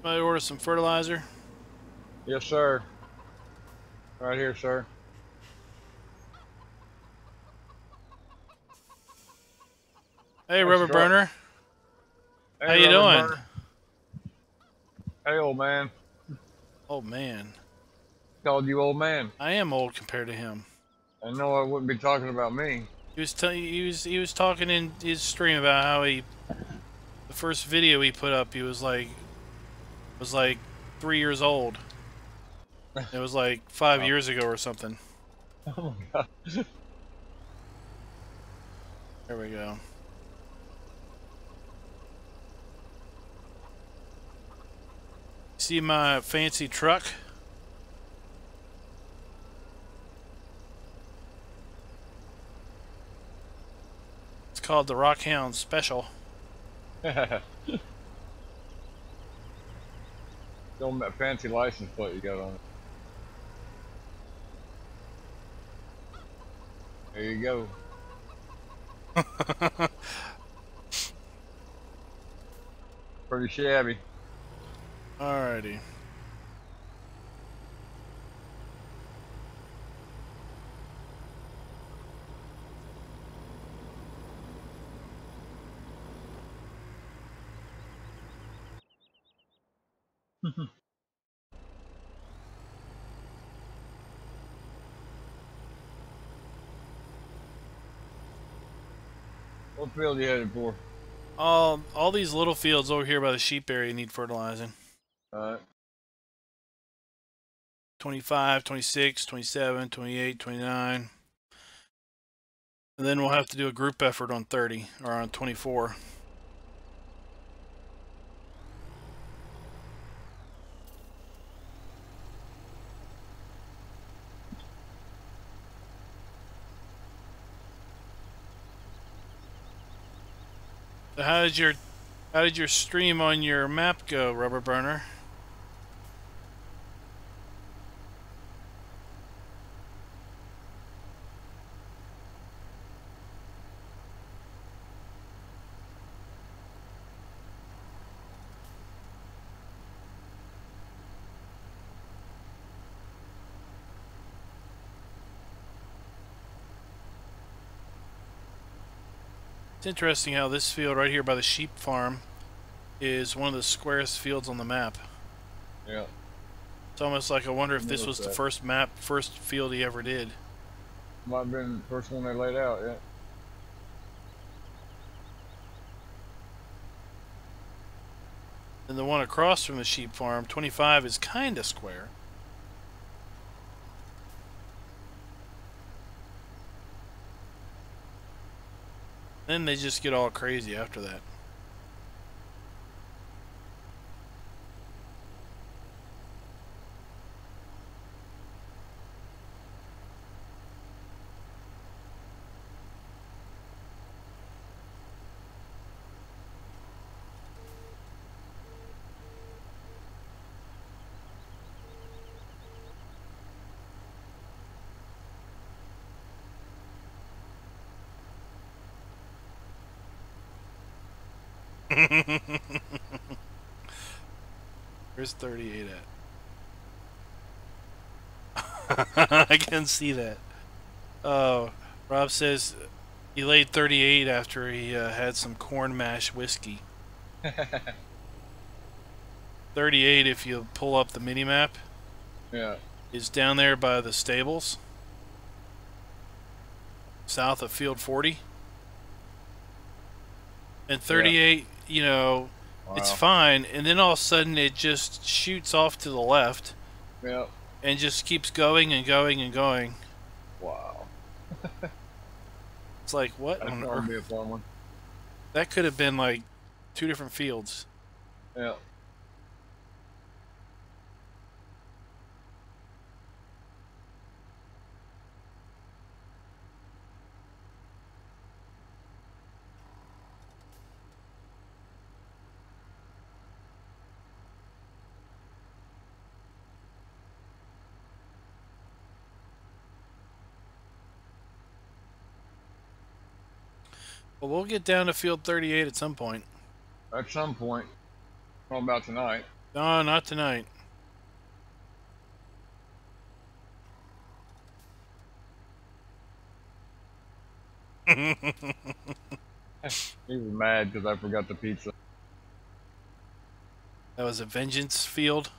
Might order some fertilizer. Yes, sir. Right here, sir. Hey, Rubber Burner. Hey, How you doing? Burner. Hey, old man. Old man. Called you old man. I am old compared to him. I know I wouldn't be talking about me. He was talking in his stream about how the first video he put up, he was like 3 years old. It was like 5 years ago or something. Oh my god. There we go. See my fancy truck? It's called the Rockhound Special. Show them that fancy license plate you got on it. There you go. Pretty shabby. Alrighty. What field you headed for? All these little fields over here by the sheep area need fertilizing. Alright. 25, 26, 27, 28, 29. And then we'll have to do a group effort on 30, or on 24. So how did your stream on your map go, Rubber Burner? It's interesting how this field right here by the sheep farm is one of the squarest fields on the map. Yeah. It's almost like I wonder if this was the first field he ever did. Might have been the first one they laid out, yeah. And the one across from the sheep farm, 25, is kind of square. Then they just get all crazy after that. Where's 38 at? I can see that. Oh, Rob says he laid 38 after he had some corn mash whiskey. 38, if you pull up the mini map, Yeah. is down there by the stables, south of Field 40. And 38, you know, Wow. it's fine, and then all of a sudden it just shoots off to the left. Yeah. And just keeps going and going and going. Wow. It's like, what That's on gonna be a earth? fun one. That could have been like 2 different fields. Yeah. But we'll get down to Field 38 at some point. At some point. What about tonight? No, not tonight. He was mad because I forgot the pizza. That was a vengeance field.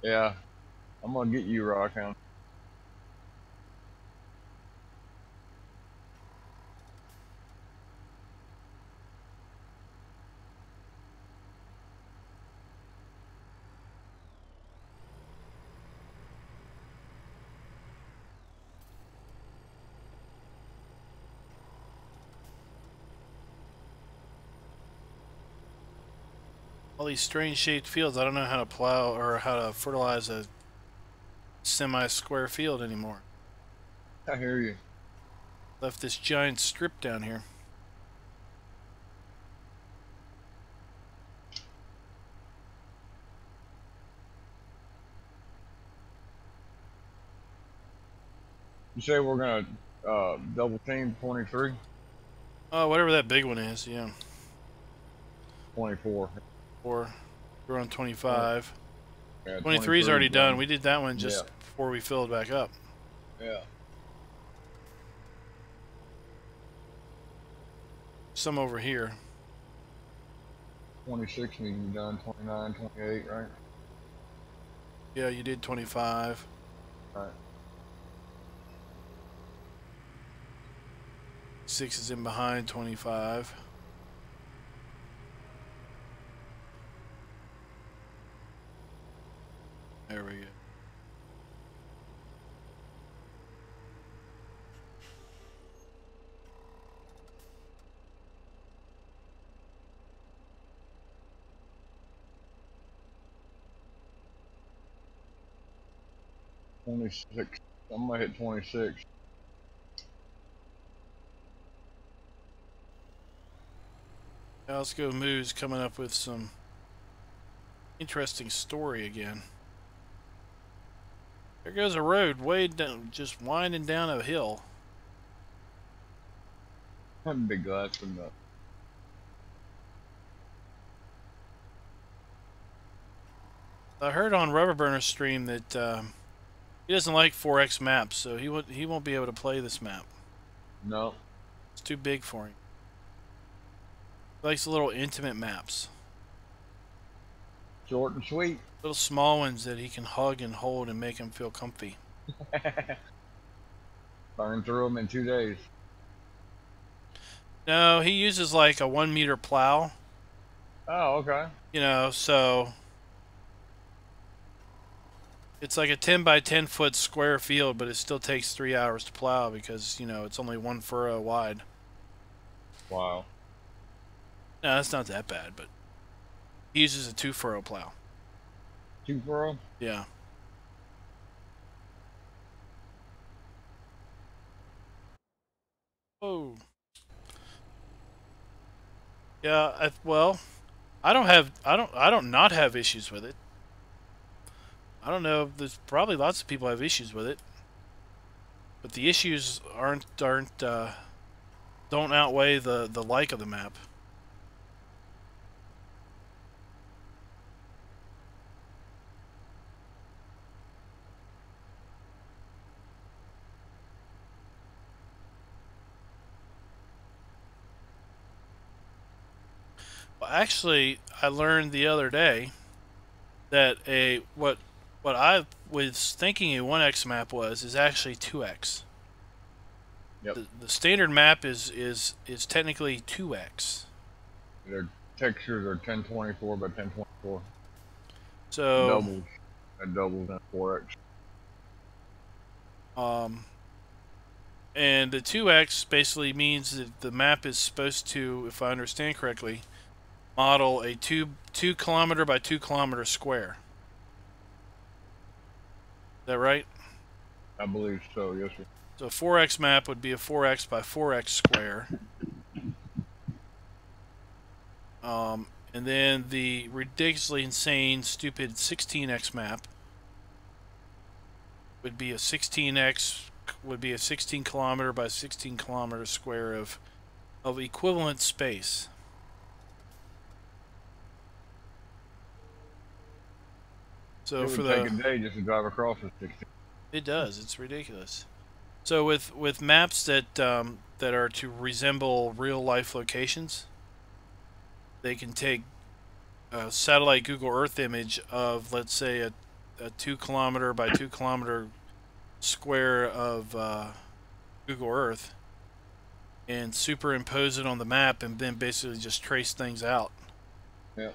Yeah. I'm gonna get you, Rockhound. All these strange shaped fields. I don't know how to plow or how to fertilize a semi-square field anymore. I hear you. Left this giant strip down here. You say we're gonna double team 23? Oh, whatever that big one is, yeah. 24. Or we're on 25. Yeah, 23 is already done. We did that one just Yeah. before we filled back up. Yeah. Some over here. 26 needs to be done. 29, 28, right? Yeah, you did 25. Right. 6 is in behind 25. There we go. I'm gonna hit 26. Now let's go. Moo's coming up with some interesting story again. There goes a road way down, just winding down a hill. I'm big glass from that. I heard on Rubberburner's stream that he doesn't like 4X maps, so he won't be able to play this map. No. It's too big for him. He likes the little intimate maps. Short and sweet. Little small ones that he can hug and hold and make him feel comfy. Burn through them in 2 days. No, he uses like a 1 meter plow. Oh, okay. You know, so it's like a 10 by 10 foot square field, but it still takes 3 hours to plow because, you know, it's only 1 furrow wide. Wow. No, that's not that bad, but he uses a 2 furrow plow. 2 furrow? Yeah. Oh. Yeah, well, I don't not have issues with it. I don't know, there's probably lots of people have issues with it. But the issues don't outweigh the like of the map. Well, actually, I learned the other day that what I was thinking a 1x map is actually 2x. Yep. The standard map is technically 2x. Their textures are 1024 by 1024. So doubles. That doubles in 4x. And the 2x basically means that the map is supposed to, if I understand correctly, model a 2 kilometer by 2 kilometer square. Is that right? I believe so, yes sir. So a 4x map would be a 4x by 4x square. And then the ridiculously insane, stupid 16x map would be a 16x, would be a 16 kilometer by 16 kilometer square of equivalent space. So it would take a day just to drive across the 16. It does. It's ridiculous. So with maps that that are to resemble real life locations, they can take a satellite Google Earth image of, let's say, a 2 kilometer by 2 kilometer square of Google Earth and superimpose it on the map and then basically just trace things out. Yeah.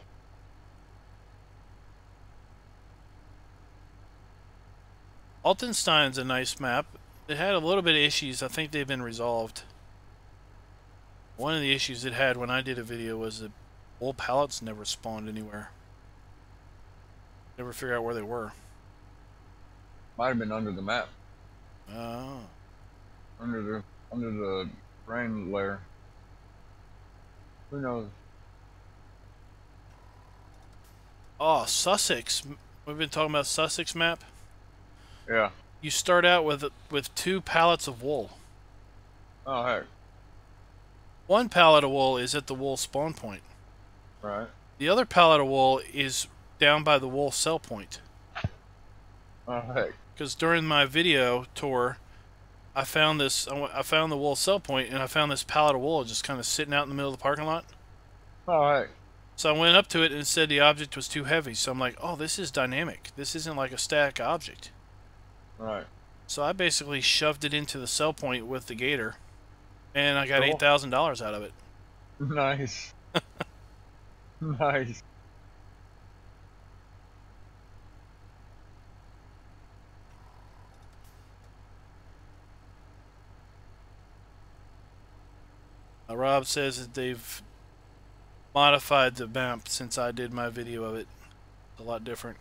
Altenstein's a nice map. It had a little bit of issues. I think they've been resolved. One of the issues it had when I did a video was that old pallets never spawned anywhere. Never figured out where they were. Might have been under the map. Oh. Under the rain layer. Who knows? Oh, Sussex. We've been talking about Sussex map. Yeah. You start out with 2 pallets of wool. Oh heck. 1 pallet of wool is at the wool spawn point. Right. The other pallet of wool is down by the wool sell point. Oh heck. Because during my video tour, I found this. I found the wool sell point, and I found this pallet of wool just kind of sitting out in the middle of the parking lot. Oh heck. So I went up to it and it said the object was too heavy. So I'm like, oh, this is dynamic. This isn't like a static object. Right. So I basically shoved it into the sell point with the gator, and I got Cool. $8,000 out of it. Nice. Nice. Rob says that they've modified the map since I did my video of it. It's a lot different.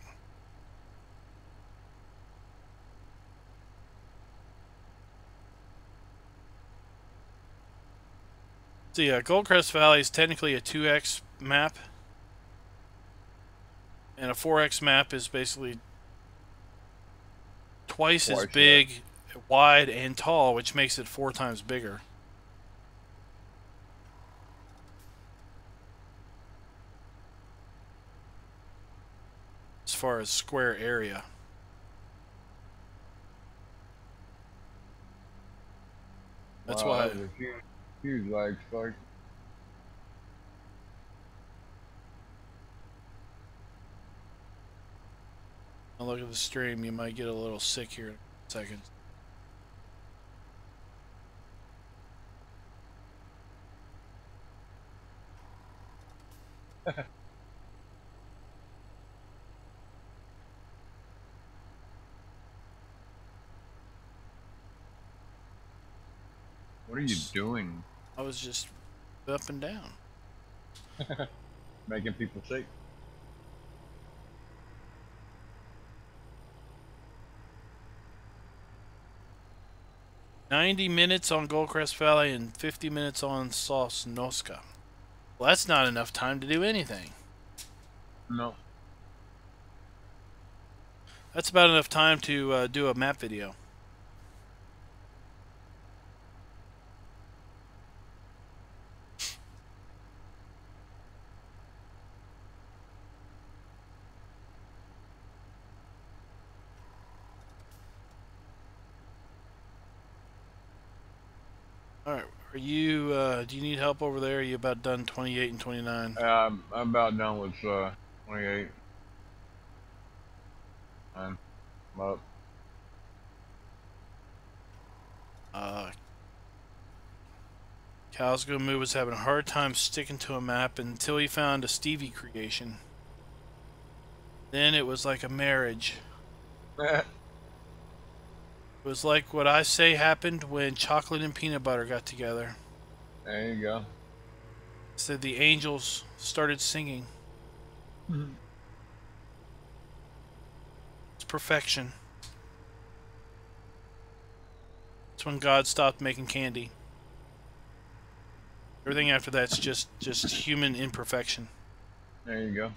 So yeah, Goldcrest Valley is technically a 2x map, and a 4x map is basically twice as big, wide, and tall, which makes it 4 times bigger. As far as square area. That's why. That was a huge lag spike. I'll look at the stream. You might get a little sick here in a second. What are you doing? I was just up and down. Making people sick. "90 minutes on Goldcrest Valley and 50 minutes on Sosnoska." Well, that's not enough time to do anything. No. That's about enough time to do a map video. Alright, are you, do you need help over there? Are you about done 28 and 29? I'm about done with 28. I'm up. Cal's Moo was having a hard time sticking to a map until he found a Stevie creation. Then it was like a marriage. It was like what I say happened when chocolate and peanut butter got together. There you go. Said the angels started singing. It's perfection. It's when God stopped making candy. Everything after that's just human imperfection. There you go.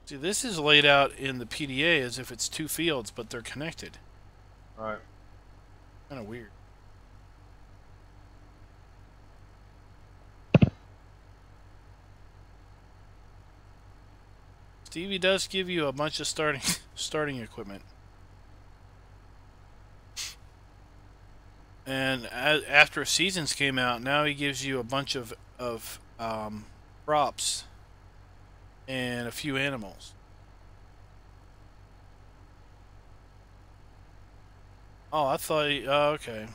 See, this is laid out in the PDA as if it's 2 fields, but they're connected. Alright. Kind of weird. Stevie does give you a bunch of starting equipment. And after Seasons came out, now he gives you a bunch of props and a few animals. Oh, I thought he... Oh, okay. It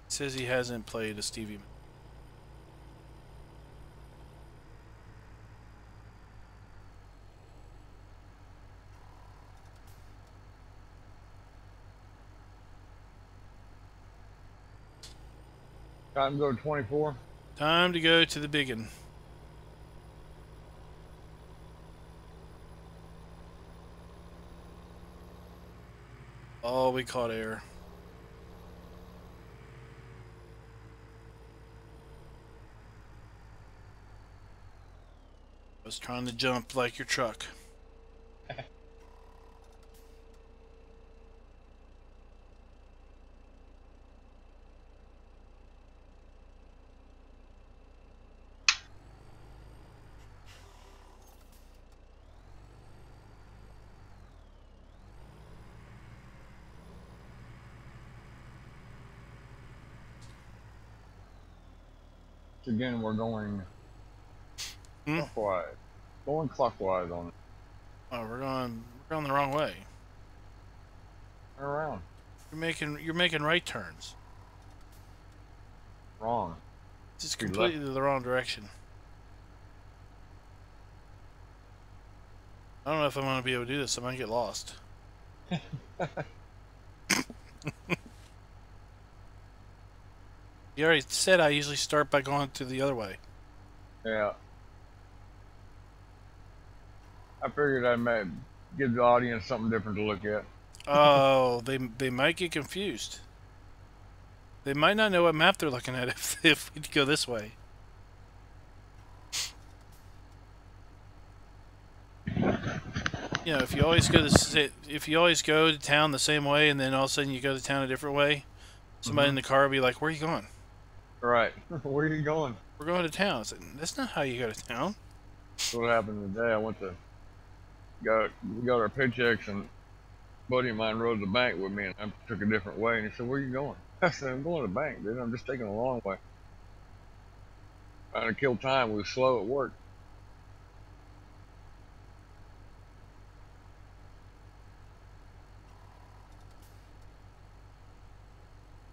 says he hasn't played a Stevie. Time to go to 24. Time to go to the biggin. Oh, we caught air. I was trying to jump like your truck. Again, we're going clockwise. Going clockwise on it. Oh, we're going the wrong way. Turn around. You're making right turns. Wrong. This is completely the wrong direction. I don't know if I'm going to be able to do this. I might get lost. You already said I usually start by going to the other way. Yeah. I figured I might give the audience something different to look at. Oh, they might get confused. They might not know what map they're looking at if we go this way. You know, if you always go to town the same way, and then all of a sudden you go to town a different way, somebody in the car will be like, "Where are you going?" Right. Where are you going? We're going to town. It's like, that's not how you go to town. That's what happened today. I went to we got our paychecks, and a buddy of mine rode the bank with me, and I took a different way. And he said, "Where are you going?" I said, "I'm going to the bank, dude. I'm just taking a long way. Trying to kill time. We were slow at work."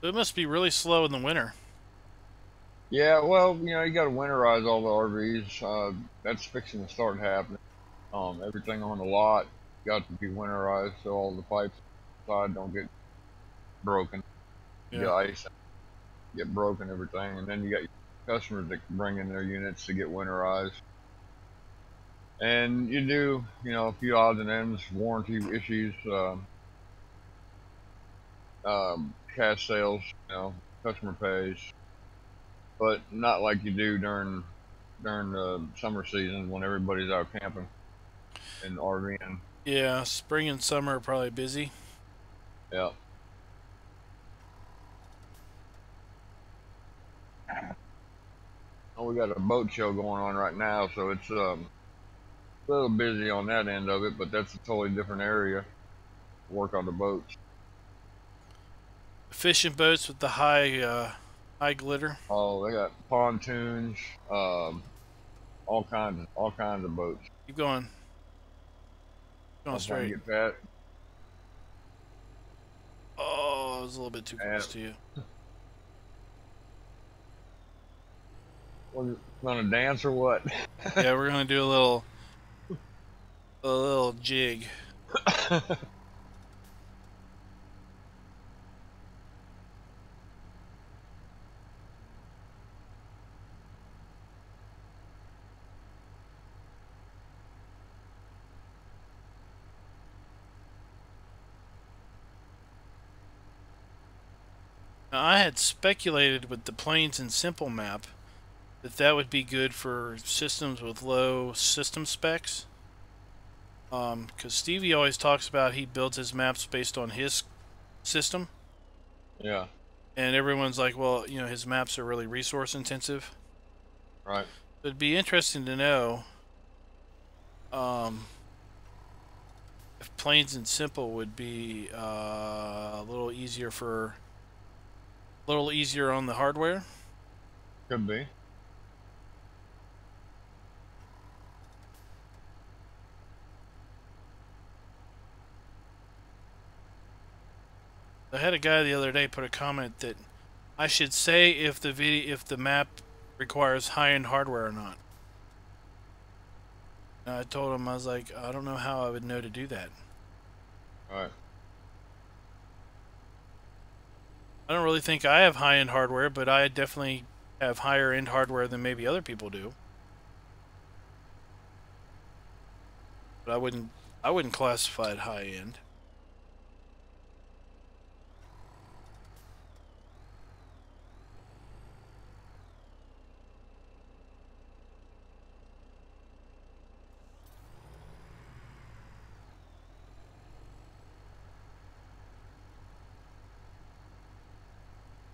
It must be really slow in the winter. Yeah, well, you got to winterize all the RVs. That's fixing to start happening. Everything on the lot got to be winterized so all the pipes inside don't get broken. Yeah. Get ice, get broken, everything. And then you got your customers that bring in their units to get winterized. And you do, a few odds and ends, warranty issues, cash sales, customer pays, but not like you do during the summer season when everybody's out camping and RVing. Yeah, spring and summer are probably busy. Yeah. Oh, we got a boat show going on right now, so it's a little busy on that end of it, but that's a totally different area. Work on the boats. Fishing boats with the high glitter. Oh, they got pontoons, all kinds of boats. Keep going. Going I'm trying to straight. get that. Oh, I was a little bit too close to you. We're gonna dance or what? Yeah, we're gonna do a little jig. Now, I had speculated with the Plains and Simple map that would be good for systems with low system specs. Because Stevie always talks about he builds his maps based on his system. Yeah. And everyone's like, well, his maps are really resource intensive. Right. It'd be interesting to know if Plains and Simple would be a little easier on the hardware. Could be. I had a guy the other day put a comment that I should say if the map requires high-end hardware or not. And I told him, I was like, I don't know how I would know to do that. Right. I don't really think I have high-end hardware, but I definitely have higher-end hardware than maybe other people do. But I wouldn't classify it high-end.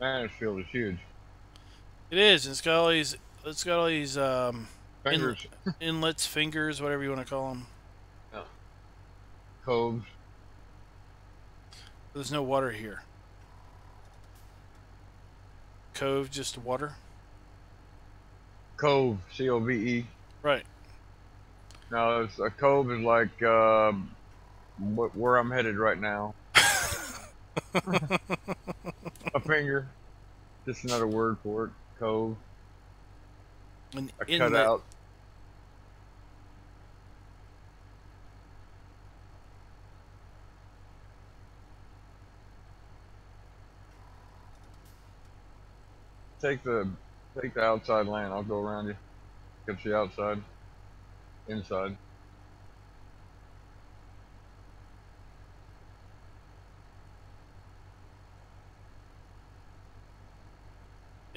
Mansfield is huge. It is. It's got all these Fingers. inlets, fingers, whatever you want to call them. Yeah. Coves. There's no water here. Cove, just water. Cove. C-O-V-E. Right. Now, a cove is like where I'm headed right now. A finger. Just another word for it. Cove. An A inlet. cutout. Take the outside lane. I'll go around you. Get you outside. Inside.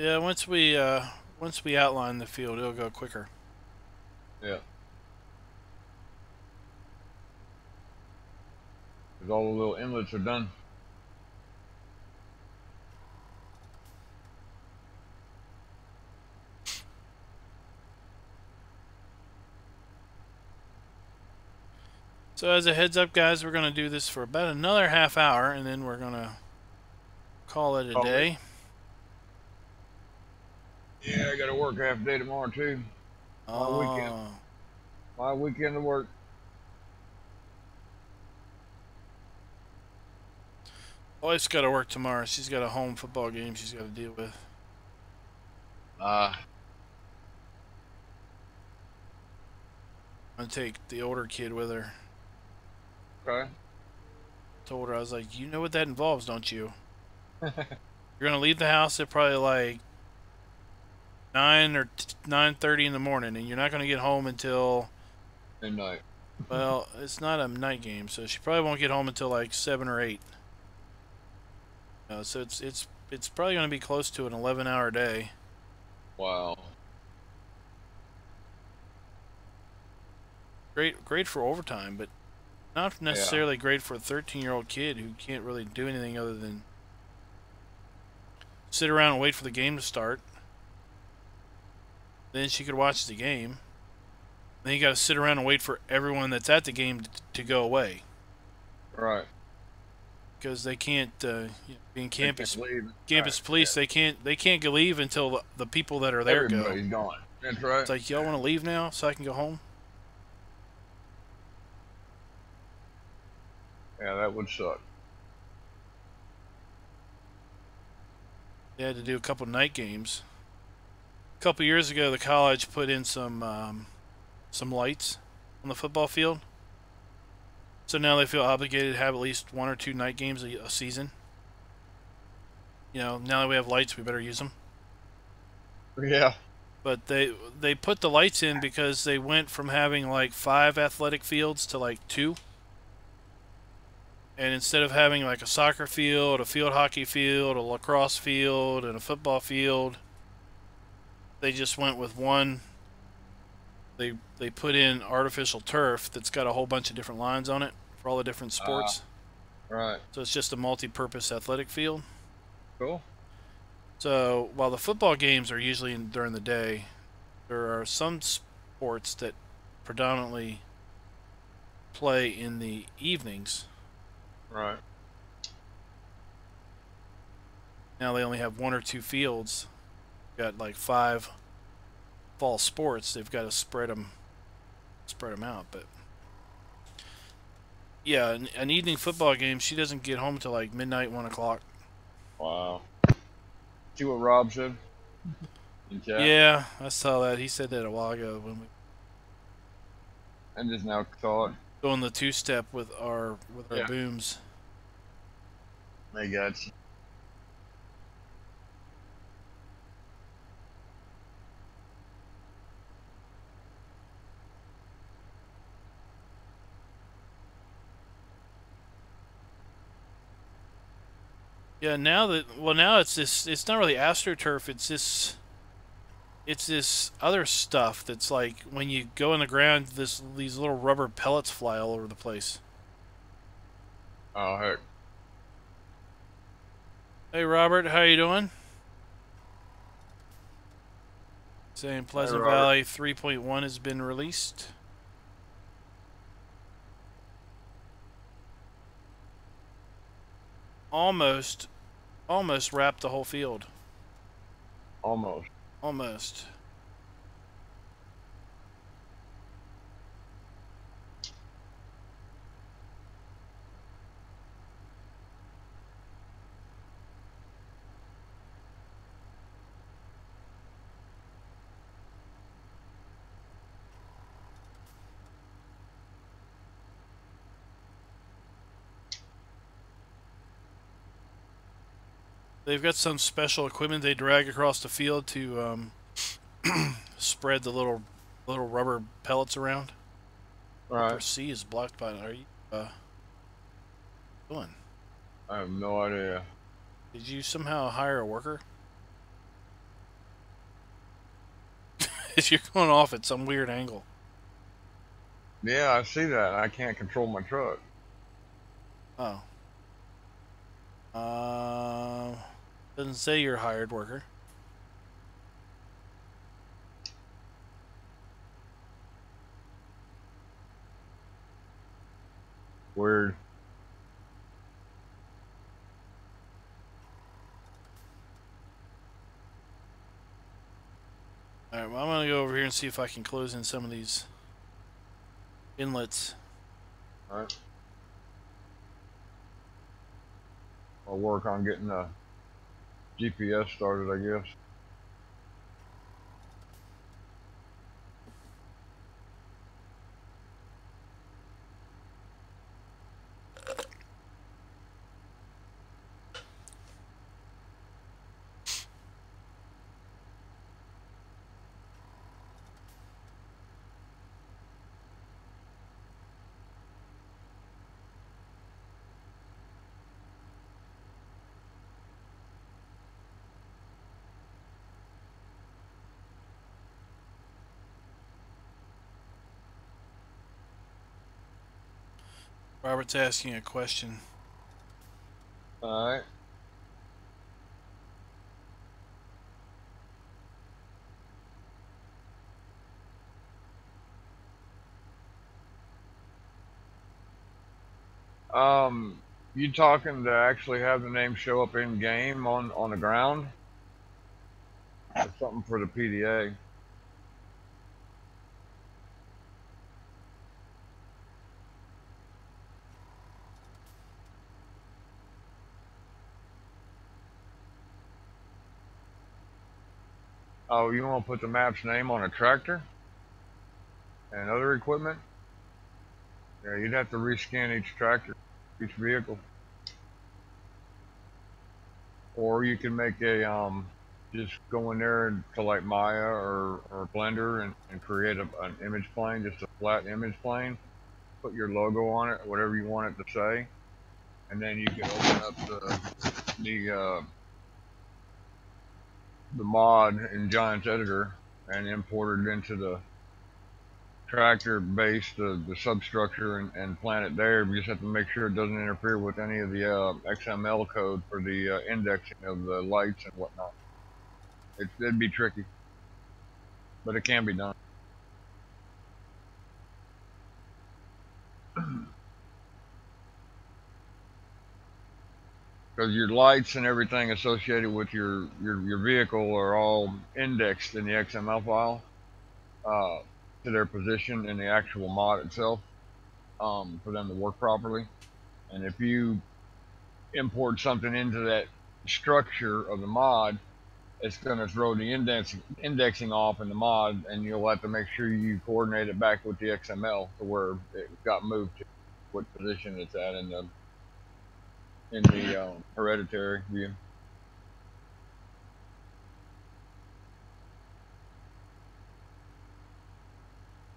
Yeah, once we outline the field, it'll go quicker. Yeah. Because all the little inlets are done. So as a heads up, guys, we're going to do this for about another half hour, and then we're going to call it a day. Yeah, I got to work half day tomorrow, too. My weekend. My weekend to work. Wife's got to work tomorrow. She's got a home football game she's got to deal with. I'm going to take the older kid with her. Okay. Told her, I was like, you know what that involves, don't you? You're going to leave the house at probably like 9 or 9:30 in the morning, and you're not going to get home until midnight. Well, it's not a night game, so she probably won't get home until like 7 or 8. So it's probably going to be close to an 11-hour day. Wow. Great for overtime, but not necessarily great for a 13-year-old kid who can't really do anything other than sit around and wait for the game to start. Then she could watch the game. Then you got to sit around and wait for everyone that's at the game to go away. Right. Because they can't, being campus police, right. they can't leave until the people that are there go. Everybody's gone. That's right. It's like, y'all want to leave now so I can go home? Yeah, that would suck. They had to do a couple night games. A couple years ago, the college put in some lights on the football field. So now they feel obligated to have at least 1 or 2 night games a season. You know, now that we have lights, we better use them. Yeah. But they put the lights in because they went from having like 5 athletic fields to like 2. And instead of having like a soccer field, a field hockey field, a lacrosse field, and a football field, they just went with one. They put in artificial turf that's got a whole bunch of different lines on it for all the different sports. Right. So it's just a multi-purpose athletic field. Cool. So while the football games are usually during the day, there are some sports that predominantly play in the evenings. Right. Now they only have 1 or 2 fields. Got like 5 fall sports. They've got to spread them out. But yeah, an evening football game, she doesn't get home till like midnight, 1 o'clock. Wow. See what Rob said? Yeah, I saw that. He said that a while ago when we. I just now saw it. Doing the 2-step with our booms. I got you. Yeah, now it's this. It's not really AstroTurf. It's this other stuff that's like when you go in the ground, these little rubber pellets fly all over the place. Oh heck. Hey Robert, how you doing? Saying Pleasant Valley 3.1 has been released. Almost wrapped the whole field. Almost. They've got some special equipment they drag across the field to spread the little rubber pellets around. Right. Upper C is blocked by. Are you doing? I have no idea. Did you somehow hire a worker? You're going off at some weird angle. Yeah, I see that. I can't control my truck. Oh. Doesn't say you're a hired worker. Weird. Alright, well, I'm going to go over here and see if I can close in some of these inlets. Alright. I'll work on getting the GPS started, I guess. Robert's asking a question. Alright. You talking to actually have the name show up in game on the ground? Or something for the PDA? Oh, you want to put the map's name on a tractor and other equipment? Yeah, you'd have to rescan each tractor, each vehicle. Or you can make a just go in there to like Maya or Blender and create an image plane, just a flat image plane. Put your logo on it, whatever you want it to say, and then you can open up the mod in Giants Editor and import it into the tractor base, the substructure, and plant it there. You just have to make sure it doesn't interfere with any of the XML code for the indexing of the lights and whatnot. It'd be tricky, but it can be done. Because your lights and everything associated with your vehicle are all indexed in the XML file to their position in the actual mod itself for them to work properly. And if you import something into that structure of the mod, it's going to throw the indexing off in the mod, and you'll have to make sure you coordinate it back with the XML to where it got moved to, what position it's at in the hereditary view.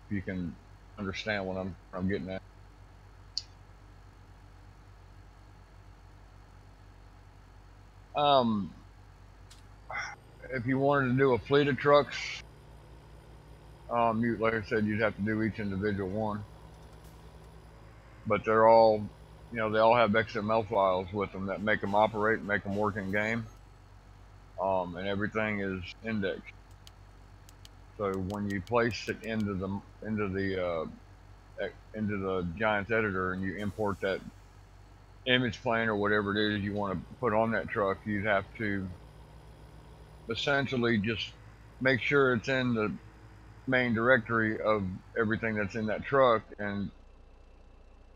If you can understand what I'm getting at. If you wanted to do a fleet of trucks, like I said, you'd have to do each individual one. But they're all, they all have XML files with them that make them operate, make them work in game, and everything is indexed. So when you place it into the Giants editor and you import that image plane or whatever it is you want to put on that truck, you'd have to essentially just make sure it's in the main directory of everything that's in that truck, and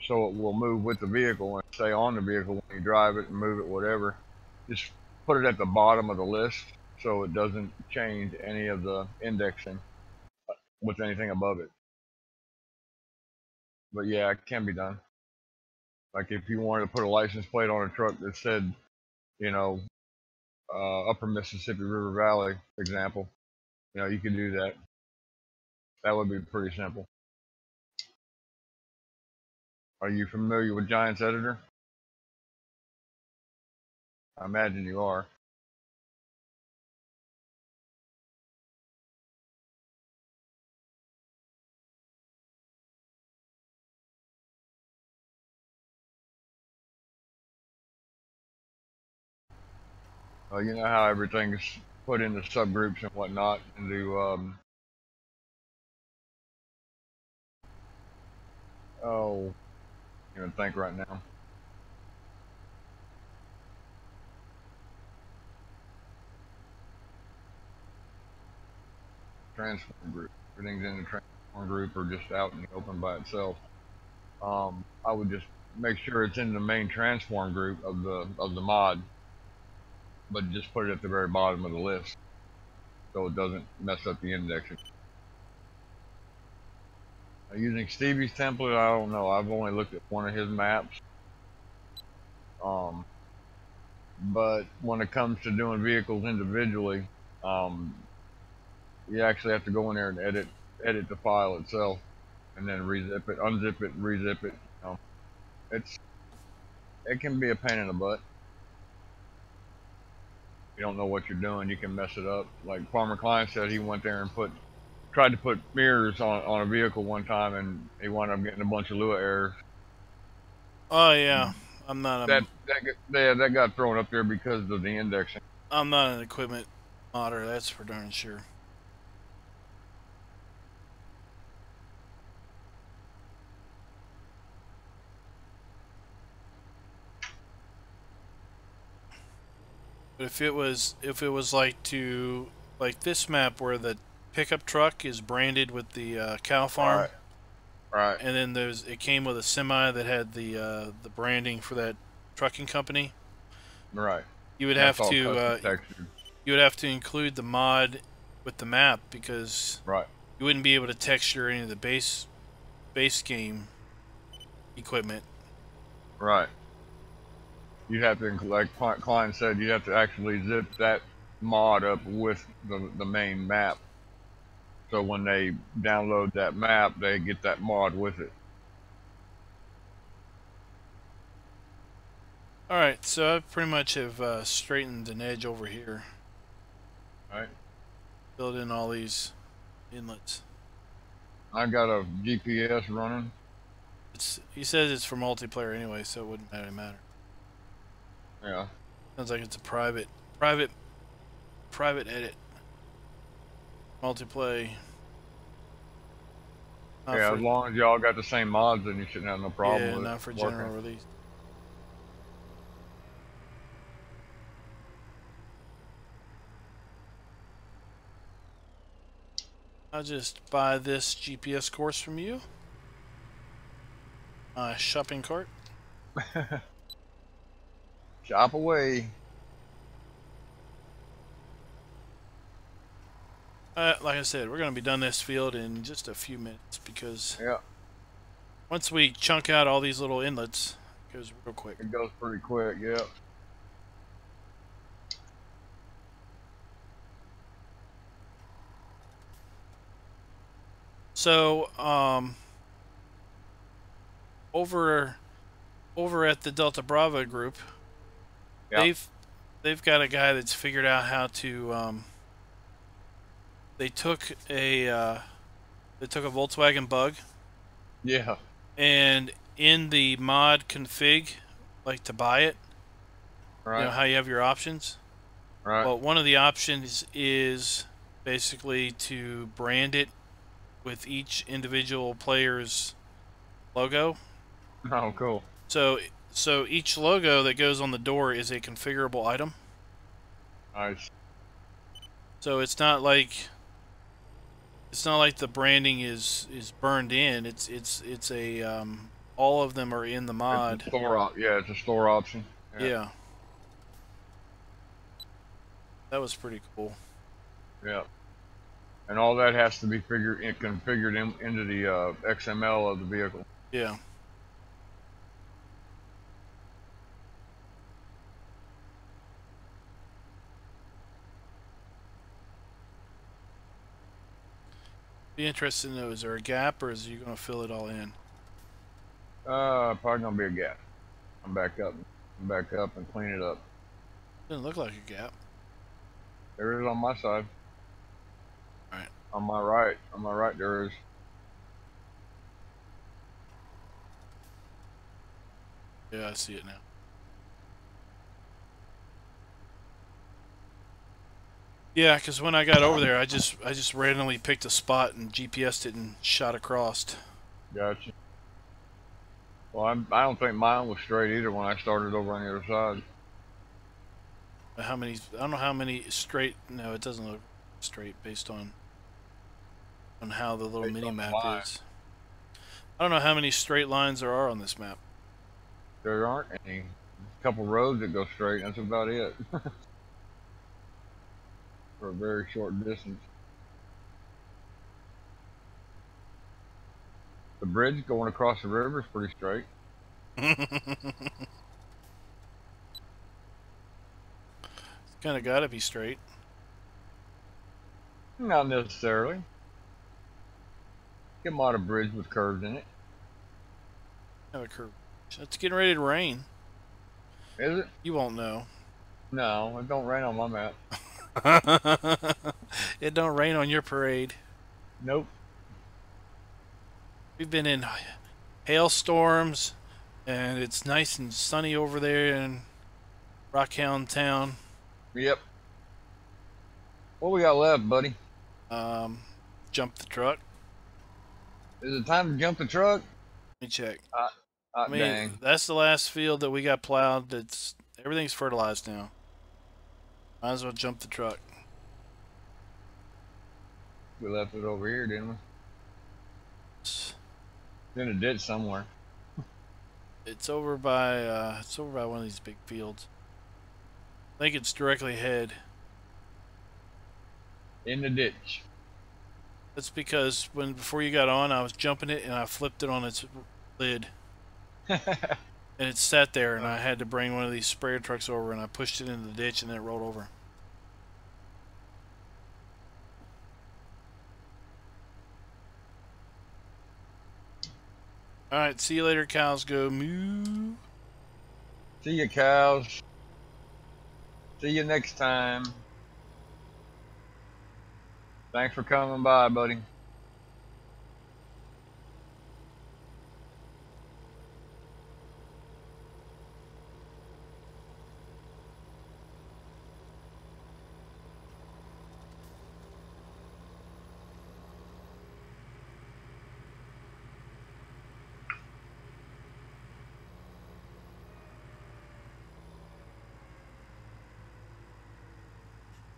so it will move with the vehicle and stay on the vehicle when you drive it and move it, whatever. Just put it at the bottom of the list so it doesn't change any of the indexing with anything above it. But yeah, it can be done. Like if you wanted to put a license plate on a truck that said, Upper Mississippi River Valley, example, you can do that. That would be pretty simple. Are you familiar with Giants Editor? I imagine you are. You know how everything's put into subgroups and whatnot, and do oh, I can't even think right now. Transform group. Everything's in the transform group or just out in the open by itself. I would just make sure it's in the main transform group of the mod, but just put it at the very bottom of the list so it doesn't mess up the indexing. Using Stevie's template, I don't know. I've only looked at one of his maps. But when it comes to doing vehicles individually, you actually have to go in there and edit the file itself, and then rezip it, unzip it, rezip it. You know, it can be a pain in the butt. You don't know what you're doing, you can mess it up. Like Farmer Klein said, he went there and tried to put mirrors on a vehicle one time, and he wound up getting a bunch of Lua errors. Oh yeah, I'm not a. That got thrown up there because of the indexing. I'm not an equipment modder. That's for darn sure. But if it was like this map where the pickup truck is branded with the cow farm, right, and then it came with a semi that had the branding for that trucking company. right. You would That's have all to custom textured. you would have to include the mod with the map because Right. you wouldn't be able to texture any of the base game equipment. Right. You'd have to, like Klein said, you'd have to actually zip that mod up with the main map. So when they download that map, they get that mod with it. Alright, so I pretty much have straightened an edge over here. Right. Filled in all these inlets. I got a GPS running. He says it's for multiplayer anyway, so it wouldn't matter. Yeah. Sounds like it's a private edit. Multiplayer. Yeah, as long as y'all got the same mods, then you shouldn't have no problem with it. Yeah, not for general release. I'll just buy this GPS course from you. My shopping cart. Shop away. Like I said, we're going to be done this field in just a few minutes because once we chunk out all these little inlets, it goes real quick. It goes pretty quick, yeah. So, over at the Delta Bravo group, they've got a guy that's figured out how to. They took a Volkswagen Bug. Yeah. And in the mod config, like to buy it, right. You know how you have your options. Right. Well, one of the options is basically to brand it with each individual player's logo. Oh, cool. So each logo that goes on the door is a configurable item. Nice. So it's not like the branding is burned in. It's a all of them are in the mod. It's a store option. Yeah. That was pretty cool. Yeah. And all that has to be configured into the XML of the vehicle. Yeah. Be interested to know, is there a gap or is you going to fill it all in? Probably gonna be a gap. I'm back up and clean it up. Doesn't look like a gap. There is on my side. All right. On my right there is. Yeah, I see it now. Yeah, because when I got over there, I just randomly picked a spot and GPSed it and shot across. Gotcha. Well, I don't think mine was straight either when I started over on the other side. How many? I don't know how many straight. No, it doesn't look straight based on how the little Based mini on the map line. is. I don't know how many straight lines there are on this map. There aren't any. A couple roads that go straight. That's about it. For a very short distance. The bridge going across the river is pretty straight. Kind of got to be straight. Not necessarily. Get out a bridge with curves in it. Have a curve. It's getting ready to rain. Is it? You won't know. No, it don't rain on my map. It don't rain on your parade. Nope. We've been in hailstorms, and it's nice and sunny over there in Rockhound Town. Yep. What we got left, buddy? Jump the truck. Is it time to jump the truck? Let me check. I mean, dang. That's the last field that we got plowed. Everything's fertilized now. Might as well jump the truck. We left it over here, didn't we? It's in a ditch somewhere. It's over by one of these big fields. I think it's directly ahead. In the ditch. That's because before you got on, I was jumping it and I flipped it on its lid. And it sat there, and I had to bring one of these sprayer trucks over, and I pushed it into the ditch, and then it rolled over. Alright, see you later, cows. Go moo. See you, cows. See you next time. Thanks for coming by, buddy.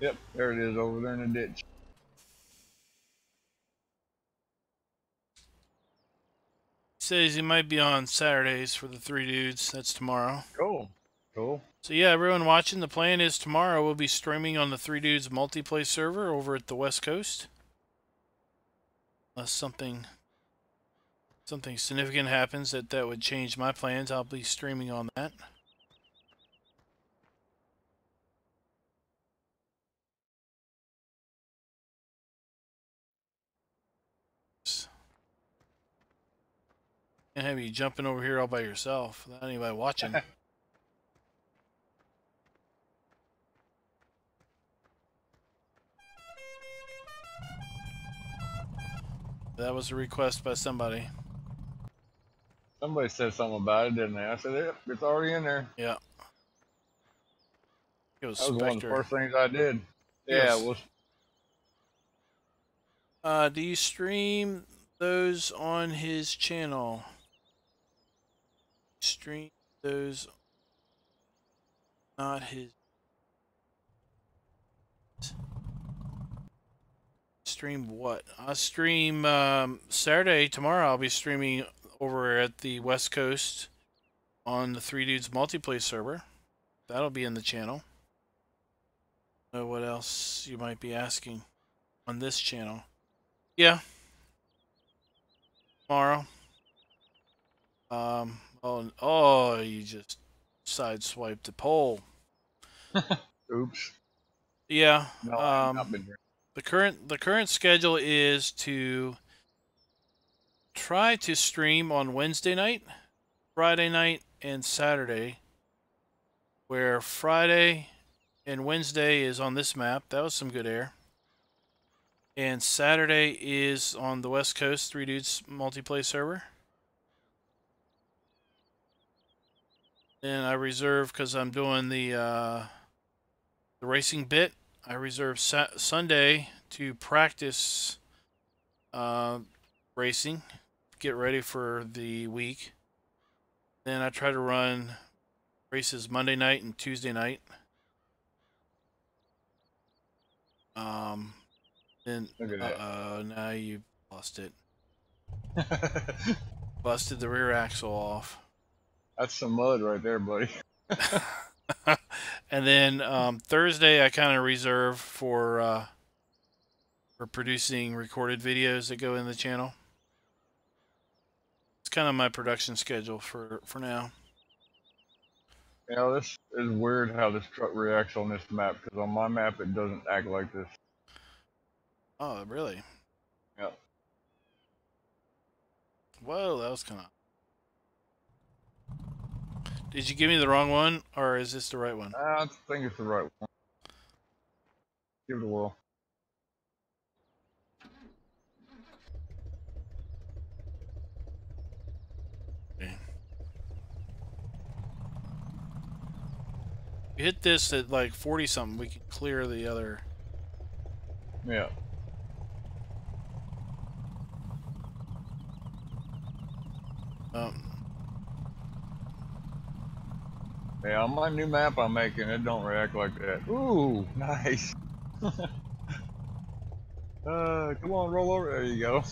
Yep, there it is over there in the ditch. Says he might be on Saturdays for the Three Dudes. That's tomorrow. Cool. Cool. So yeah, everyone watching, the plan is tomorrow we'll be streaming on the Three Dudes multiplayer server over at the West Coast. Unless something significant happens that would change my plans, I'll be streaming on that. Can't have you jumping over here all by yourself without anybody watching. That was a request by somebody. Somebody said something about it, didn't they? I said, yep, it's already in there. Yeah. It was That was one of the Spectre. first things I did. Yeah, it was. Do you stream those on his channel? Stream those, not his. Stream what? I stream Saturday, tomorrow. I'll be streaming over at the West Coast on the Three Dudes multiplayer server. That'll be in the channel. Know what else you might be asking on this channel? Yeah. Tomorrow. Oh, you just sideswiped the poll. Oops. Yeah. No, I've not been here. The current schedule is to try to stream on Wednesday night, Friday night, and Saturday. Where Friday and Wednesday is on this map. That was some good air. And Saturday is on the West Coast, Three Dudes multiplayer server. And I reserve, because I'm doing the racing bit, I reserve Sunday to practice racing, get ready for the week. Then I try to run races Monday night and Tuesday night. Then now you lost it. Busted the rear axle off. That's some mud right there, buddy. And then Thursday I kind of reserve for producing recorded videos that go in the channel. It's kind of my production schedule for now. You know, this is weird how this truck reacts on this map, because on my map it doesn't act like this. Oh, really? Yep. Whoa, that was kind of... Did you give me the wrong one, or is this the right one? I think it's the right one. Give it a whirl. Okay. You hit this at like 40 something, we can clear the other. Yeah. Yeah, on my new map I'm making, it don't react like that. Ooh, nice. Come on, roll over. There you go.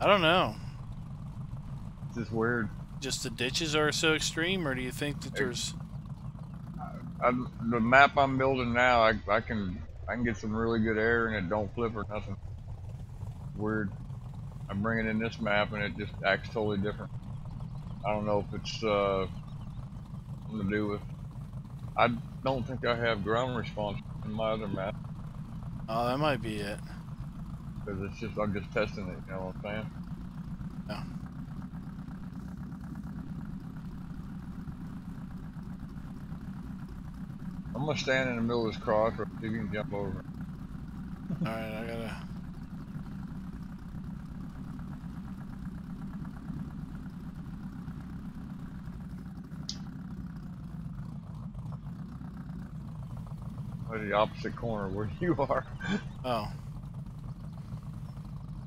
I don't know. It's just weird. Just the ditches are so extreme, or do you think that there's... The map I'm building now, I can get some really good air and it don't flip or nothing. Weird. I bring it in this map and it just acts totally different. I don't know if it's something to do with... I don't think I have ground response in my other map. Oh, that might be it. Because it's just, I'm just testing it, you know what I'm saying? Yeah. I'm gonna stand in the middle of this crossroad, see if you can jump over. Alright, I gotta... Or the opposite corner where you are. Oh.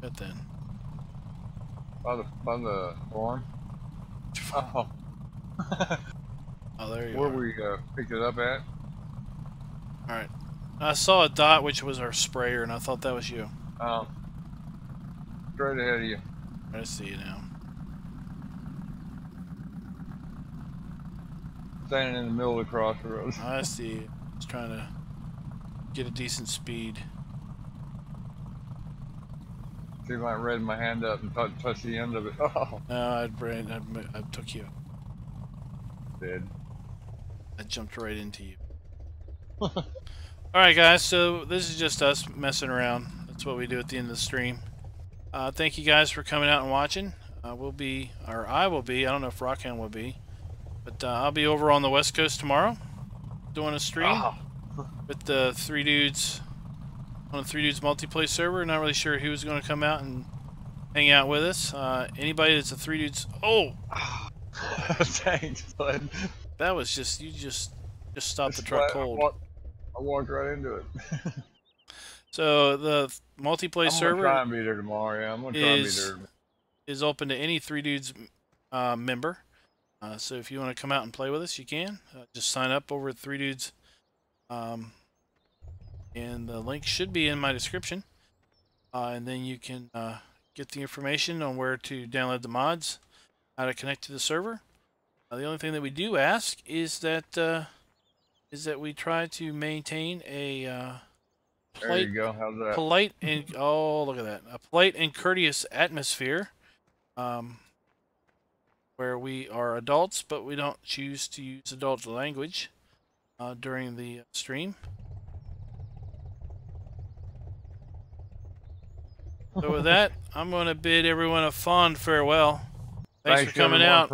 Good then. By the farm. Oh. Oh, there you Where are. we picked it up at? Alright. I saw a dot, which was our sprayer, and I thought that was you. Straight ahead of you. I see you now. Standing in the middle of the crossroads. I see you. Just trying to get a decent speed. See if I can raise my hand up and touch the end of it. Oh. No, I took you. Dead. I jumped right into you. Alright guys, so this is just us messing around. That's what we do at the end of the stream. Thank you guys for coming out and watching. I will be, I don't know if Rockhound will be, but I'll be over on the West Coast tomorrow doing a stream with the Three Dudes on the Three Dudes multiplayer server. Not really sure who's going to come out and hang out with us. Anybody that's a Three Dudes... Oh! Thanks, bud. That was just... You just stopped the truck cold. I walked right into it. So the multiplayer server... I'm going to try and be there tomorrow, yeah. I'm going to try and be there. Is open to any Three Dudes member. So if you want to come out and play with us, you can. Just sign up over at Three Dudes. And the link should be in my description. And then you can get the information on where to download the mods, how to connect to the server. The only thing that we do ask is that we try to maintain a there you go. How's that? polite and oh, look at that, a polite and courteous atmosphere, where we are adults, but we don't choose to use adult language during the stream. So with that, I'm going to bid everyone a fond farewell. Thanks for coming out.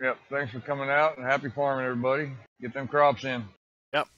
Yep, thanks for coming out, and happy farming, everybody. Get them crops in. Yep.